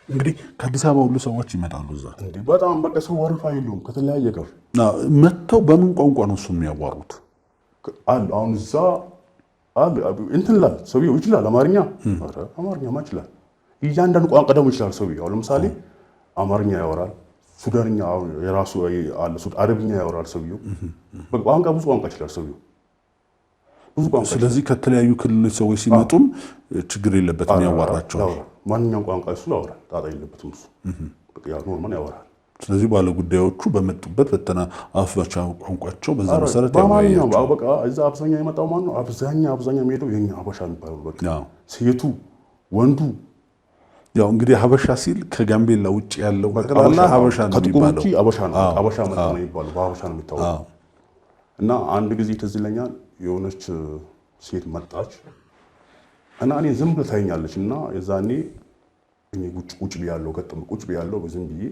እንግዲህ ከአዲስ አበባ ሁሉ ሰዎች ይመጣሉ እዛ። እንዴ በጣም በቃ ሰው ወርፋ የለውም ከተለያየ ጋር መጥተው በምን ቋንቋ ነው እሱ የሚያዋሩት? አሁን እዛ እንትን ላል ሰውዬው ይችላል አማርኛ። ኧረ አማርኛማ ይችላል። እያንዳንዱ ቋንቋ ደግሞ ይችላል ሰውዬው። አሁን ለምሳሌ አማርኛ ያወራል፣ ሱዳንኛ የራሱ አለ፣ አረብኛ ያወራል ሰውዬው። በቃ ቋንቋ ብዙ ቋንቋ ይችላል ሰውዬው። ስለዚህ ከተለያዩ ክልሎች ሰዎች ሲመጡም ችግር የለበትም ያዋራቸዋል። ማንኛውም ቋንቋ እሱ ያወራል፣ ጣጣ የለበትም እሱ በቃ ኖርማል ያወራል። ስለዚህ ባለ ጉዳዮቹ በመጡበት በተና አፍባቻ ቋንቋቸው በዛ መሰረት ያወራል። በቃ እዛ አብዛኛው የመጣው ማን ነው? አብዛኛው የሚሄደው የኛ ሀበሻ የሚባለው በቃ ሴቱ ወንዱ። ያው እንግዲህ ሀበሻ ሲል ከጋምቤላ ውጭ ያለው በቀላላ ሀበሻ ነው የሚባለው። ሀበሻ መጣ ነው የሚባለው፣ በሀበሻ ነው የሚታወቀው። እና አንድ ጊዜ ትዝ ይለኛል የሆነች ሴት መጣች እና እኔ ዝም ብላ ታየኛለች እና የዛኔ እኔ ቁጭ ብያለሁ፣ ገጥም ቁጭ ብያለሁ ዝም ብዬ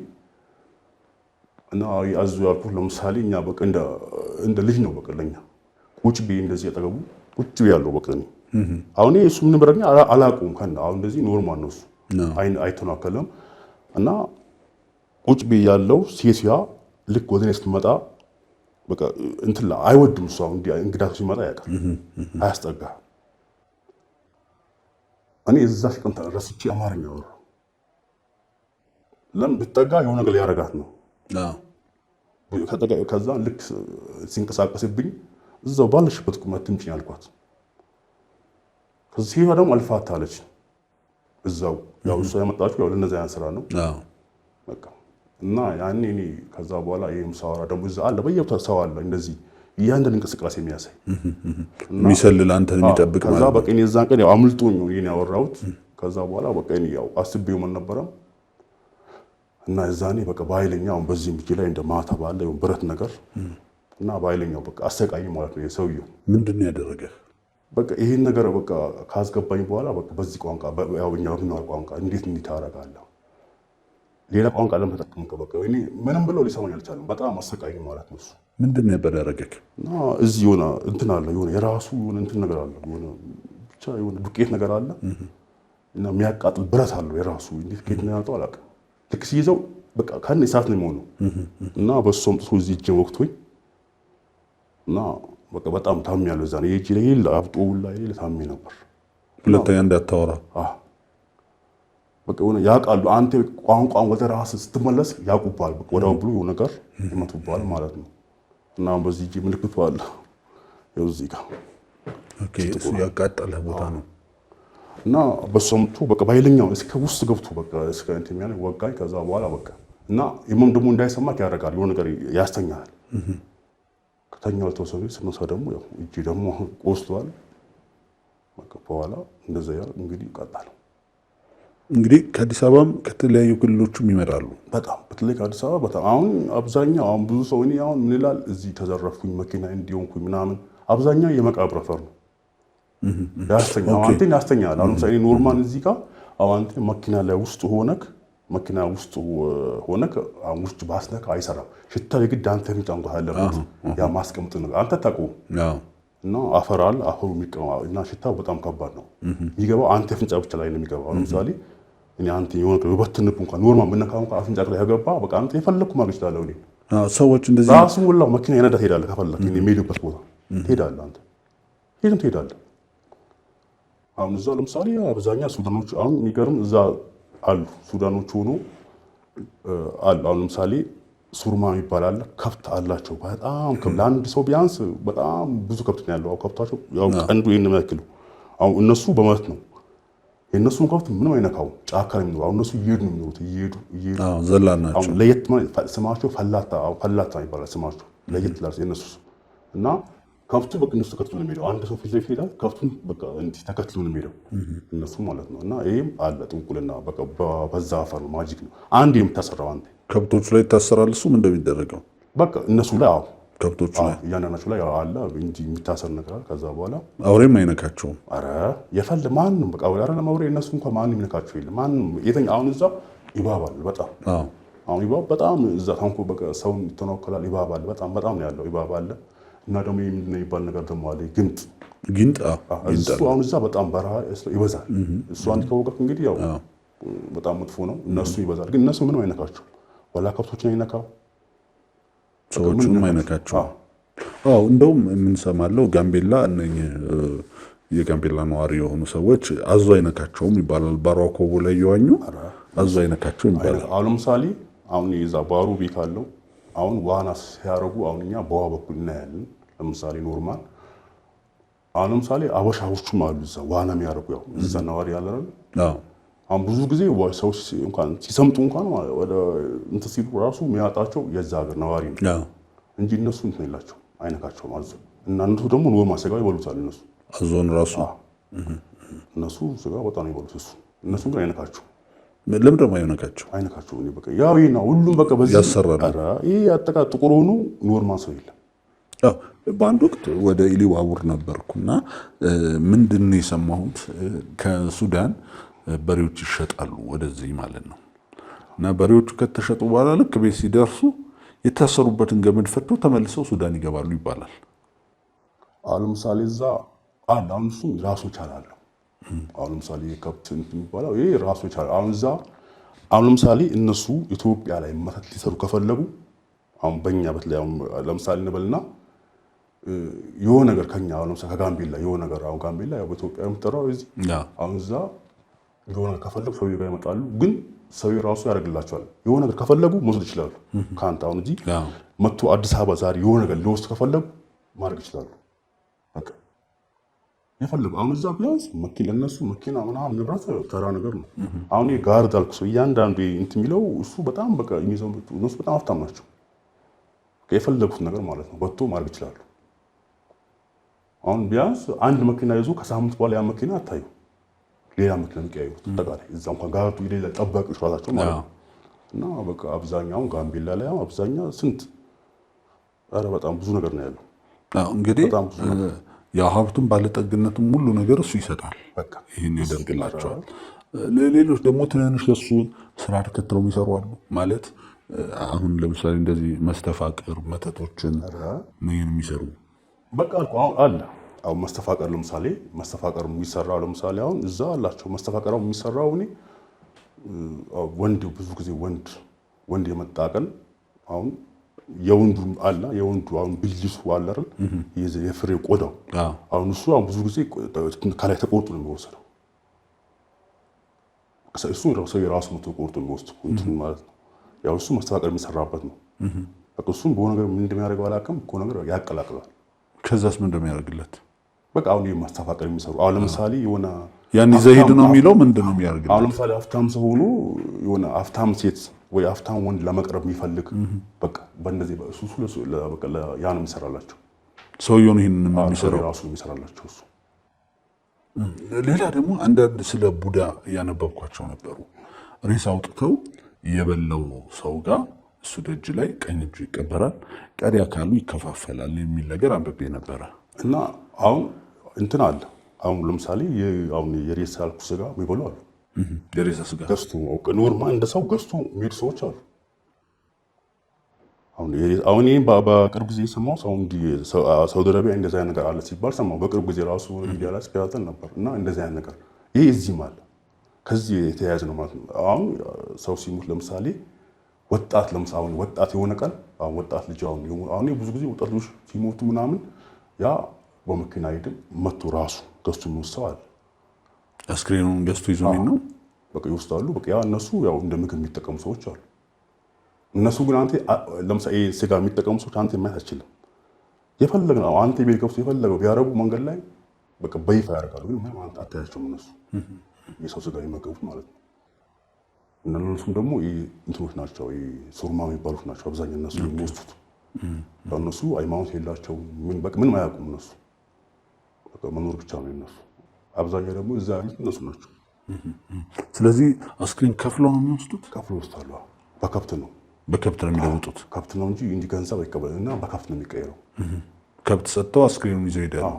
እና አዙ ያልኩት ለምሳሌ እኛ በቃ እንደ ልጅ ነው በቃ ለኛ ቁጭ ብዬ እንደዚህ ያጠገቡ ቁጭ ብያለሁ በቃ እኔ አሁን እሱ ምን ብረኛ አላውቀውም ከና አሁን እንደዚህ ኖርማል ነው እሱ አይተናከለም እና ቁጭ ብያለሁ። ሴትያ ልክ ወደ እኔ ስትመጣ በቃ እንትን አይወድም እሱ አሁን እንግዳ ሲመጣ ያውቃል አያስጠጋ። እኔ እዛ ሲቀም ተረስቼ አማርኛ አወራሁ። ለምን ብትጠጋ የሆነ ነገር ያረጋት ነው። ከዛ ልክ ሲንቀሳቀስብኝ እዛው ባለሽበት ቁመት ትምጪኝ አልኳት። ከዚህ ሄዳ ደግሞ አልፋታለች እዛው ያው እሷ ያመጣችው ያው ለነዛ ያን ስራ ነው በቃ እና ያኔ እኔ ከዛ በኋላ ይሄም ሳወራ ደግሞ እዛ አለ በየቦታው ሰው አለ እንደዚህ እያንዳንዱ እንቅስቃሴ የሚያሳይ የሚሰልል አንተን የሚጠብቅ ማለት ከዛ በቃ እኔ እዛን ቀን ያው አምልጦኝ ነው ይሄን ያወራሁት። ከዛ በኋላ በቃ እኔ ያው አስቤው ምን ነበረም እና እዛኔ በቃ ባይለኛው በዚህ ምኪ ላይ እንደ ማታ ባለ ብረት ነገር እና ባይለኛው በቃ አሰቃይ ማለት ነው የሰውየው። ምንድነው ያደረገህ? በቃ ይሄን ነገር በቃ ካስገባኝ በኋላ በቃ በዚህ ቋንቋ ያው እኛ በምናወራ ቋንቋ እንዴት ታደርጋለህ? ሌላ ቋንቋ ለምን ተጠቀምከ? በቃ እኔ ምንም ብለው ሊሰማኝ አልቻለም። በጣም አሰቃይ ማለት ነው እሱ። ምንድነው ነበር ያደረገህ? እና እዚህ የሆነ እንትን አለ የሆነ የራሱ የሆነ እንትን ነገር አለ የሆነ ብቻ የሆነ ዱቄት ነገር አለ እና የሚያቃጥል ብረት አለው የራሱ እንዴት ከየት ነው ያመጣው አላውቅም። ልክ ሲይዘው በቃ ከነ እሳት ነው የሚሆነው እና በሶም ጥሶ እዚህ እጄ ወቅቶኝ እና በቃ በጣም ታምሜያለሁ። እዛ ነው የእጄ ላይ አብጦ ላይ ታምሜ ነበር። ሁለተኛ እንዳታወራ በቃ ሆነ ያውቃሉ። አንተ ቋንቋን ወደ ራስህ ስትመለስ ያውቁባል። በቃ ወዳው ብሎ የሆነ ነገር ይመቱባል ማለት ነው እና በዚህ እጄ ምልክቱ አለ ያው እዚህ ጋር ኦኬ። እሱ ያቃጠለ ቦታ ነው እና በሶምቱ በቃ ባይለኛው እስከ ውስጥ ገብቶ በቃ እስከ እንትን ያለ ወጋኝ። ከዛ በኋላ በቃ እና ኢማም ደግሞ እንዳይሰማክ ያደርጋል የሆነ ነገር ያስተኛል። ከተኛው ተወሰነ ስነሳ ደግሞ ያው እጄ ደግሞ ቆስሏል። በቃ በኋላ እንደዛ ያል እንግዲህ ቀጣለ። እንግዲህ ከአዲስ አበባም ከተለያዩ ክልሎችም ይመጣሉ። በጣም በተለይ ከአዲስ አበባ በጣም አሁን አብዛኛው አሁን ብዙ ሰው እኔ አሁን ምን ይላል እዚህ ተዘረፍኩኝ መኪና እንዲሆንኩኝ ምናምን አብዛኛው የመቃብር አፈር ነው ያስተኛው። አንተን ያስተኛል። አሁን ሳይኒ ኖርማል እዚህ ጋር አዋንተ መኪና ላይ ውስጥ ሆነክ መኪና ውስጥ ሆነክ ውስጥ ባስነካ አይሰራም። ሽታ የግድ አንተ የሚጣንቁ አለበት ያ ማስቀምጥ ነው አንተ ታውቀው እና አፈር አለ አፈሩ የሚቀመው እና ሽታው በጣም ከባድ ነው። የሚገባው አንተ ፍንጫ ብቻ ላይ ነው የሚገባው። ለምሳሌ እኔ አንተ የሆነ በትንኩ እንኳን ኖርማል ምነካው እንኳን አፍንጫ ላይ ያገባ በቃ አንተ የፈለኩ ማግኘት ይችላል። እኔ ሰዎች እንደዚህ ራሱ ወላሂ መኪና ይነዳ ትሄዳለህ። ከፈለክ እኔ የሚሄድበት ቦታ ትሄዳለህ። አንተ የትም ትሄዳለህ። አሁን እዛ ለምሳሌ አብዛኛው ሱዳኖች አሁን የሚገርም እዛ አሉ ሱዳኖች ሆኖ አሉ። አሁን ለምሳሌ ሱርማ ይባላል ከብት አላቸው በጣም ለአንድ ሰው ቢያንስ በጣም ብዙ ከብት ነው ያለው። ከብታቸው ያው ቀንዱ ይሄን የሚያክሉ አሁን እነሱ በመት ነው የእነሱን ከብት ምንም አይነካው ጫካ ነው የሚኖሩ። አሁን እነሱ እየሄዱ ነው የሚኖሩት እየሄዱ ዘላን ናቸው። አሁን ለየት ስማቸው ፈላታ ይባላል ስማቸው ለየት ይላል የእነሱ እና ከብቱ በቃ እነሱ ተከትሎ ነው የሚሄደው። አንድ ሰው ፊት ለፊት ይሄዳል ከብቱን በቃ እንዲህ ተከትሎ ነው የሚሄደው እነሱ ማለት ነው። እና ይሄም አለ ጥንቁልና በቃ በዛ አፈር ነው ማጂክ ነው። አንድ የምታሰራው አንተ ከብቶቹ ላይ ይታሰራል። እሱም እንደሚደረገው በቃ እነሱ ላይ አዎ ከብቶቹ ላይ እያንዳንዳቸው ላይ አለ እንጂ የሚታሰር ነገር አለ። ከዛ በኋላ አውሬም አይነካቸውም። አረ የፈል ማንም በቃ አውሬ አይደለም አውሬ እነሱ እንኳን ማንም ይነካቸው የለም ማንም የተኛ አሁን እዛ ይባባል በጣም አሁን ይባብ በጣም እዛ ታንኮ በቃ ሰውን ይተናከላል ይባባል በጣም ነው ያለው ይባባል። እና ደግሞ ምንድን ነው የሚባል ነገር ደግሞ አለ ግንጥ እሱ አሁን እዛ በጣም በረሃ ይበዛል። እሱ አንድ ከወቀት እንግዲህ ያው በጣም መጥፎ ነው። እነሱ ይበዛል ግን እነሱ ምንም አይነካቸው ወላ ከብቶችን አይነካው ሰዎቹንም አይነካቸው። እንደውም የምንሰማለው ጋምቤላ እነኚህ የጋምቤላ ነዋሪ የሆኑ ሰዎች አዞ አይነካቸውም ይባላል። ባሯኮቦ ላይ እየዋኙ አዞ አይነካቸውም ይባላል። አሁን ለምሳሌ አሁን የዛ ባሩ ቤት አለው አሁን ዋና ሲያረጉ አሁን እኛ በዋ በኩል እናያለን። ለምሳሌ ኖርማል አሁን ለምሳሌ አበሻዎቹም አሉ እዛ ዋና የሚያረጉ ያው እዛ ነዋሪ ያለ አይደል። አሁን ብዙ ጊዜ ሰዎች እንኳን ሲሰምጡ እንኳን ወደ እንትን ሲሉ ራሱ የሚያጣቸው የዛ ሀገር ነዋሪ ነው እንጂ እነሱ እንትን የላቸው አይነካቸውም አዞ። እና እነሱ ደግሞ ኖርማል ስጋ ይበሉታል እነሱ አዞን ራሱ እነሱ ስጋ በጣም ይበሉት እነሱ ግን አይነካቸው። ለምን ደግሞ አይነካቸው? አይነካቸው ነው በቃ ያው ይሄና ሁሉም በቃ በዚህ ያሰራሉ። ይሄ አጠቃ ጥቁር ሆኖ ኖርማል ሰው የለም። በአንድ ወቅት ወደ ኢሊባቡር ነበርኩና ምንድን ነው የሰማሁት ከሱዳን በሬዎች ይሸጣሉ ወደዚህ ማለት ነው። እና በሬዎቹ ከተሸጡ በኋላ ልክ ቤት ሲደርሱ የታሰሩበትን ገመድ ፈተው ተመልሰው ሱዳን ይገባሉ ይባላል። አሁን ለምሳሌ እዛ አለ አሁን እሱ ራሱ ይቻላል። አሁን ለምሳሌ ከብት የሚባለው ይሄ ራሱ ይቻላል። አሁን ለምሳሌ እነሱ ኢትዮጵያ ላይ መተት ሊሰሩ ከፈለጉ አሁን በእኛ በተለይ አሁን ለምሳሌ እንበልና የሆነ ነገር ከኛ አሁን ለምሳሌ ከጋምቤላ የሆነ ነገር አሁን ጋምቤላ ያው በኢትዮጵያ የምትጠራው እዚህ አሁን እዛ የሆነ ነገር ከፈለጉ ሰውዬው ጋር ይመጣሉ። ግን ሰውዬው ራሱ ያደርግላቸዋል። የሆነ ነገር ከፈለጉ መውሰድ ይችላሉ ከአንተ አሁን እዚህ መጥቶ አዲስ አበባ ዛሬ የሆነ ነገር ሊወስድ ከፈለጉ ማድረግ ይችላሉ። በቃ የፈለጉ አሁን እዛ ቢያንስ መኪና እነሱ መኪና ምናምን ንብረት ተራ ነገር ነው። አሁን ጋርድ አልኩ ሰው እያንዳንዱ እንትን የሚለው እሱ በጣም በቃ የሚይዘው እነሱ በጣም ሀብታም ናቸው። የፈለጉት ነገር ማለት ነው ወጥቶ ማድረግ ይችላሉ። አሁን ቢያንስ አንድ መኪና ይዞ ከሳምንት በኋላ ያ መኪና አታዩ ሌላ መኪና የሚቀያዩት ተጠቃላይ እዛ እንኳን ጋርዱ ይሌላ ጠባቂዎች ራሳቸው ማለት ነው። እና በቃ አብዛኛው ጋምቤላ ላይ አብዛኛው ስንት ኧረ በጣም ብዙ ነገር ነው ያለው። እንግዲህ ያው ሀብቱም ባለጠግነቱም ሁሉ ነገር እሱ ይሰጣል። በቃ ይሄን ያደርግላቸዋል። ሌሎች ደግሞ ትንንሽ የሱ ስራ ተከትለው የሚሰሩ አሉ ማለት አሁን ለምሳሌ እንደዚህ መስተፋቅር መተቶችን ምን የሚሰሩ በቃ አሁን አለ አሁን መስተፋቅር ለምሳሌ መስተፋቅር የሚሰራው ለምሳሌ አሁን እዛ አላቸው መስተፋቅራው የሚሰራው እኔ ወንድ ብዙ ጊዜ ወንድ የመጣ ቀን አሁን የወንዱ አለ የወንዱ አሁን ብልሱ አለ አይደል የፍሬ ቆዳው አሁን እሱ አሁን ብዙ ጊዜ ከላይ ተቆርጦ ነው የሚወሰደው። እሱ የራሱ መቶ ቆርጦ የሚወስድ እንትን ማለት ነው። ያው እሱ መስተፋቅር የሚሰራበት ነው። በቃ እሱም በሆነ ነገር ምን እንደሚያደርገው አላውቅም እኮ ነገር ያቀላቅላል። ከዛስ ምን እንደሚያደርግለት በቃ አሁን የማስተፋቀር የሚሰሩ አሁን ለምሳሌ የሆነ ያን ይዘሂድ ነው የሚለው ምንድን ነው የሚያደርግለት? አሁን ለምሳሌ ሀብታም ሰው ሆኖ የሆነ ሀብታም ሴት ወይ ሀብታም ወንድ ለመቅረብ የሚፈልግ በቃ በእንደዚህ በእሱ በቃ ያ ነው የሚሰራላቸው። ሰውየው ነው ይሄንን የሚሰራው ራሱ ነው የሚሰራላቸው እሱ። ሌላ ደግሞ አንዳንድ ስለ ቡዳ ያነበብኳቸው ነበሩ። ሬሳ አውጥተው የበላው ሰው ጋር እሱ ደጅ ላይ ቀኝ እጁ ይቀበራል፣ ቀሪ አካሉ ይከፋፈላል የሚል ነገር አንብቤ ነበረ። እና አሁን እንትን አለ አሁን ለምሳሌ አሁን የሬሳ ያልኩ ስጋ የሚበሉ አሉ። የሬሳ ስጋ ገዝቶ ኖርማል እንደ ሰው ገዝቶ የሚሄዱ ሰዎች አሉ። አሁን ይሄን በቅርብ ጊዜ ሰማሁ። ሳውዲ አረቢያ እንደዚያ ነገር አለ ሲባል ሰማሁ። በቅርብ ጊዜ ራሱ ሚዲያ ላይ ሲከታተል ነበር። እና እንደዚያ ነገር ይሄ እዚህም አለ። ከዚህ የተያያዘ ነው ማለት ነው። አሁን ሰው ሲሞት ለምሳሌ ወጣት ለምሳሌ ወጣት የሆነ ቀን አሁን ወጣት ልጅ አሁን ብዙ ጊዜ ወጣት ልጆች ሲሞቱ ምናምን ያ በመኪና ሄድን መቶ ራሱ ገዝቶ የሚወስደው አለ። አስክሬኑን ገዝቶ ይዞ ነው በቃ ይወስዳሉ። በቃ ያ እነሱ ያው እንደ ምግብ የሚጠቀሙ ሰዎች አሉ። እነሱ ግን አንተ ለምሳሌ ስጋ የሚጠቀሙ ሰዎች አንተ ማየት አትችልም። የፈለገው አንተ ቤት ገብቶ የፈለገው ቢያረጉ መንገድ ላይ በቃ በይፋ ያደርጋሉ። ግን ምንም አንተ አታያቸውም። እነሱ የሰው ስጋ የሚመገቡት ማለት ነው። እነሱም ደግሞ እንትኖች ናቸው፣ ሱርማ የሚባሉት ናቸው አብዛኛው እነሱ የሚወስዱት። እነሱ ሃይማኖት የላቸውም፣ ምንም አያውቁም። እነሱ በቃ መኖር ብቻ ነው የነሱ። አብዛኛው ደግሞ እዛ ያሉት እነሱ ናቸው። ስለዚህ አስክሬን ከፍለው ነው የሚወስዱት? ከፍለው ይወስዳሉ። በከብት ነው የሚለውጡት። ከብት ነው እንጂ ገንዘብ አይቀበልም። እና በከብት ነው የሚቀየረው። ከብት ሰጥተው አስክሬኑን ይዘው ይሄዳሉ።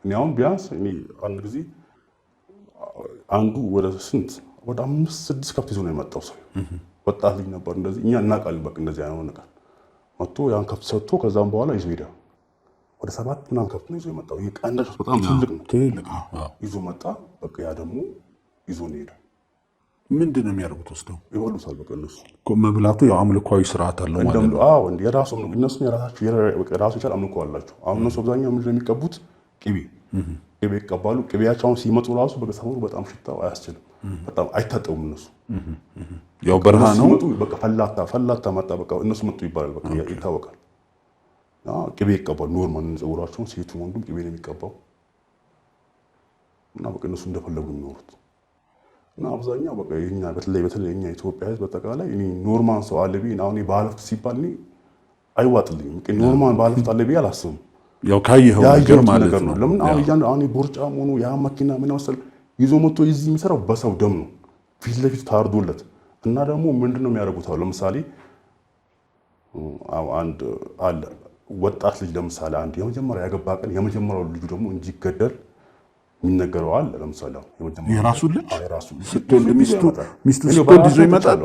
እኔ አሁን ቢያንስ አንድ ጊዜ አንዱ ወደ 5-6 ከብት ይዞ ነው የመጣው ሰው። ወጣት ልጅ ነበር። እንደዚህ እኛ እናውቃለን። በቃ እንደዚህ አይነት ነገር መጥቶ ያን ከብት ሰጥቶ ከዛም በኋላ ይዞ ሄደ። ወደ 7 ምናምን ከብት ነው ይዞ የመጣው። ይሄ ቀንዳቸው በጣም ትልቅ ነው። ይዞ መጣ። በቃ ያ ደግሞ ይዞ ነው ሄደ። ምንድን ነው የሚያደርጉት? ወስደው ይበሉታል። በቃ እነሱ መብላቱ ያው አምልኳዊ ስርዓት አለው ማለት ነው። አዎ እንዴ የራሱ ነው። እነሱ የራሱ ይቻል አምልኮ አላቸው። አሁን እነሱ አብዛኛው ምንድን ነው የሚቀቡት? ቅቤ ይቀባሉ። ቅቤያቸውን ሲመጡ ራሱ በቃ ሰፈሩ በጣም ሽታው አያስችልም። በጣም አይታጠቡም እነሱ። ያው በረሃ ነው። በቃ ፈላታ መጣ በቃ እነሱ መጡ ይባላል። በቃ ይታወቃል። ቅቤ ይቀባሉ። ኖርማል ፀጉራቸውን ሴቱም ወንዱም ቅቤ ነው የሚቀባው። እና በቃ እነሱ እንደፈለጉ የሚኖሩት እና አብዛኛው በቃ የኛ በተለይ የኛ ኢትዮጵያ ሕዝብ በጠቃላይ ኖርማል ሰው አለ ቢል አሁን ባለፍት ሲባል አይዋጥልኝም። ኖርማል ባለፍት አለ ቢል አላስብም። ያው ካየኸው ነገር ማለት ነው። ለምን አሁን ቦርጫም ሆኖ ያ መኪና ምን መሰል ይዞ መጥቶ እዚህ የሚሰራው በሰው ደም ነው፣ ፊት ለፊት ታርዶለት። እና ደግሞ ምንድነው የሚያደርጉት? ለምሳሌ አንድ አለ ወጣት ልጅ ለምሳሌ አንድ የመጀመሪያ ያገባ ቀን የመጀመሪያው ልጁ ደግሞ እንዲገደል የሚነገረው አለ። ለምሳሌ የራሱ ልጅ ራሱ ስትወልድ ሚስቱ ስትወልድ ይዞ ይመጣል።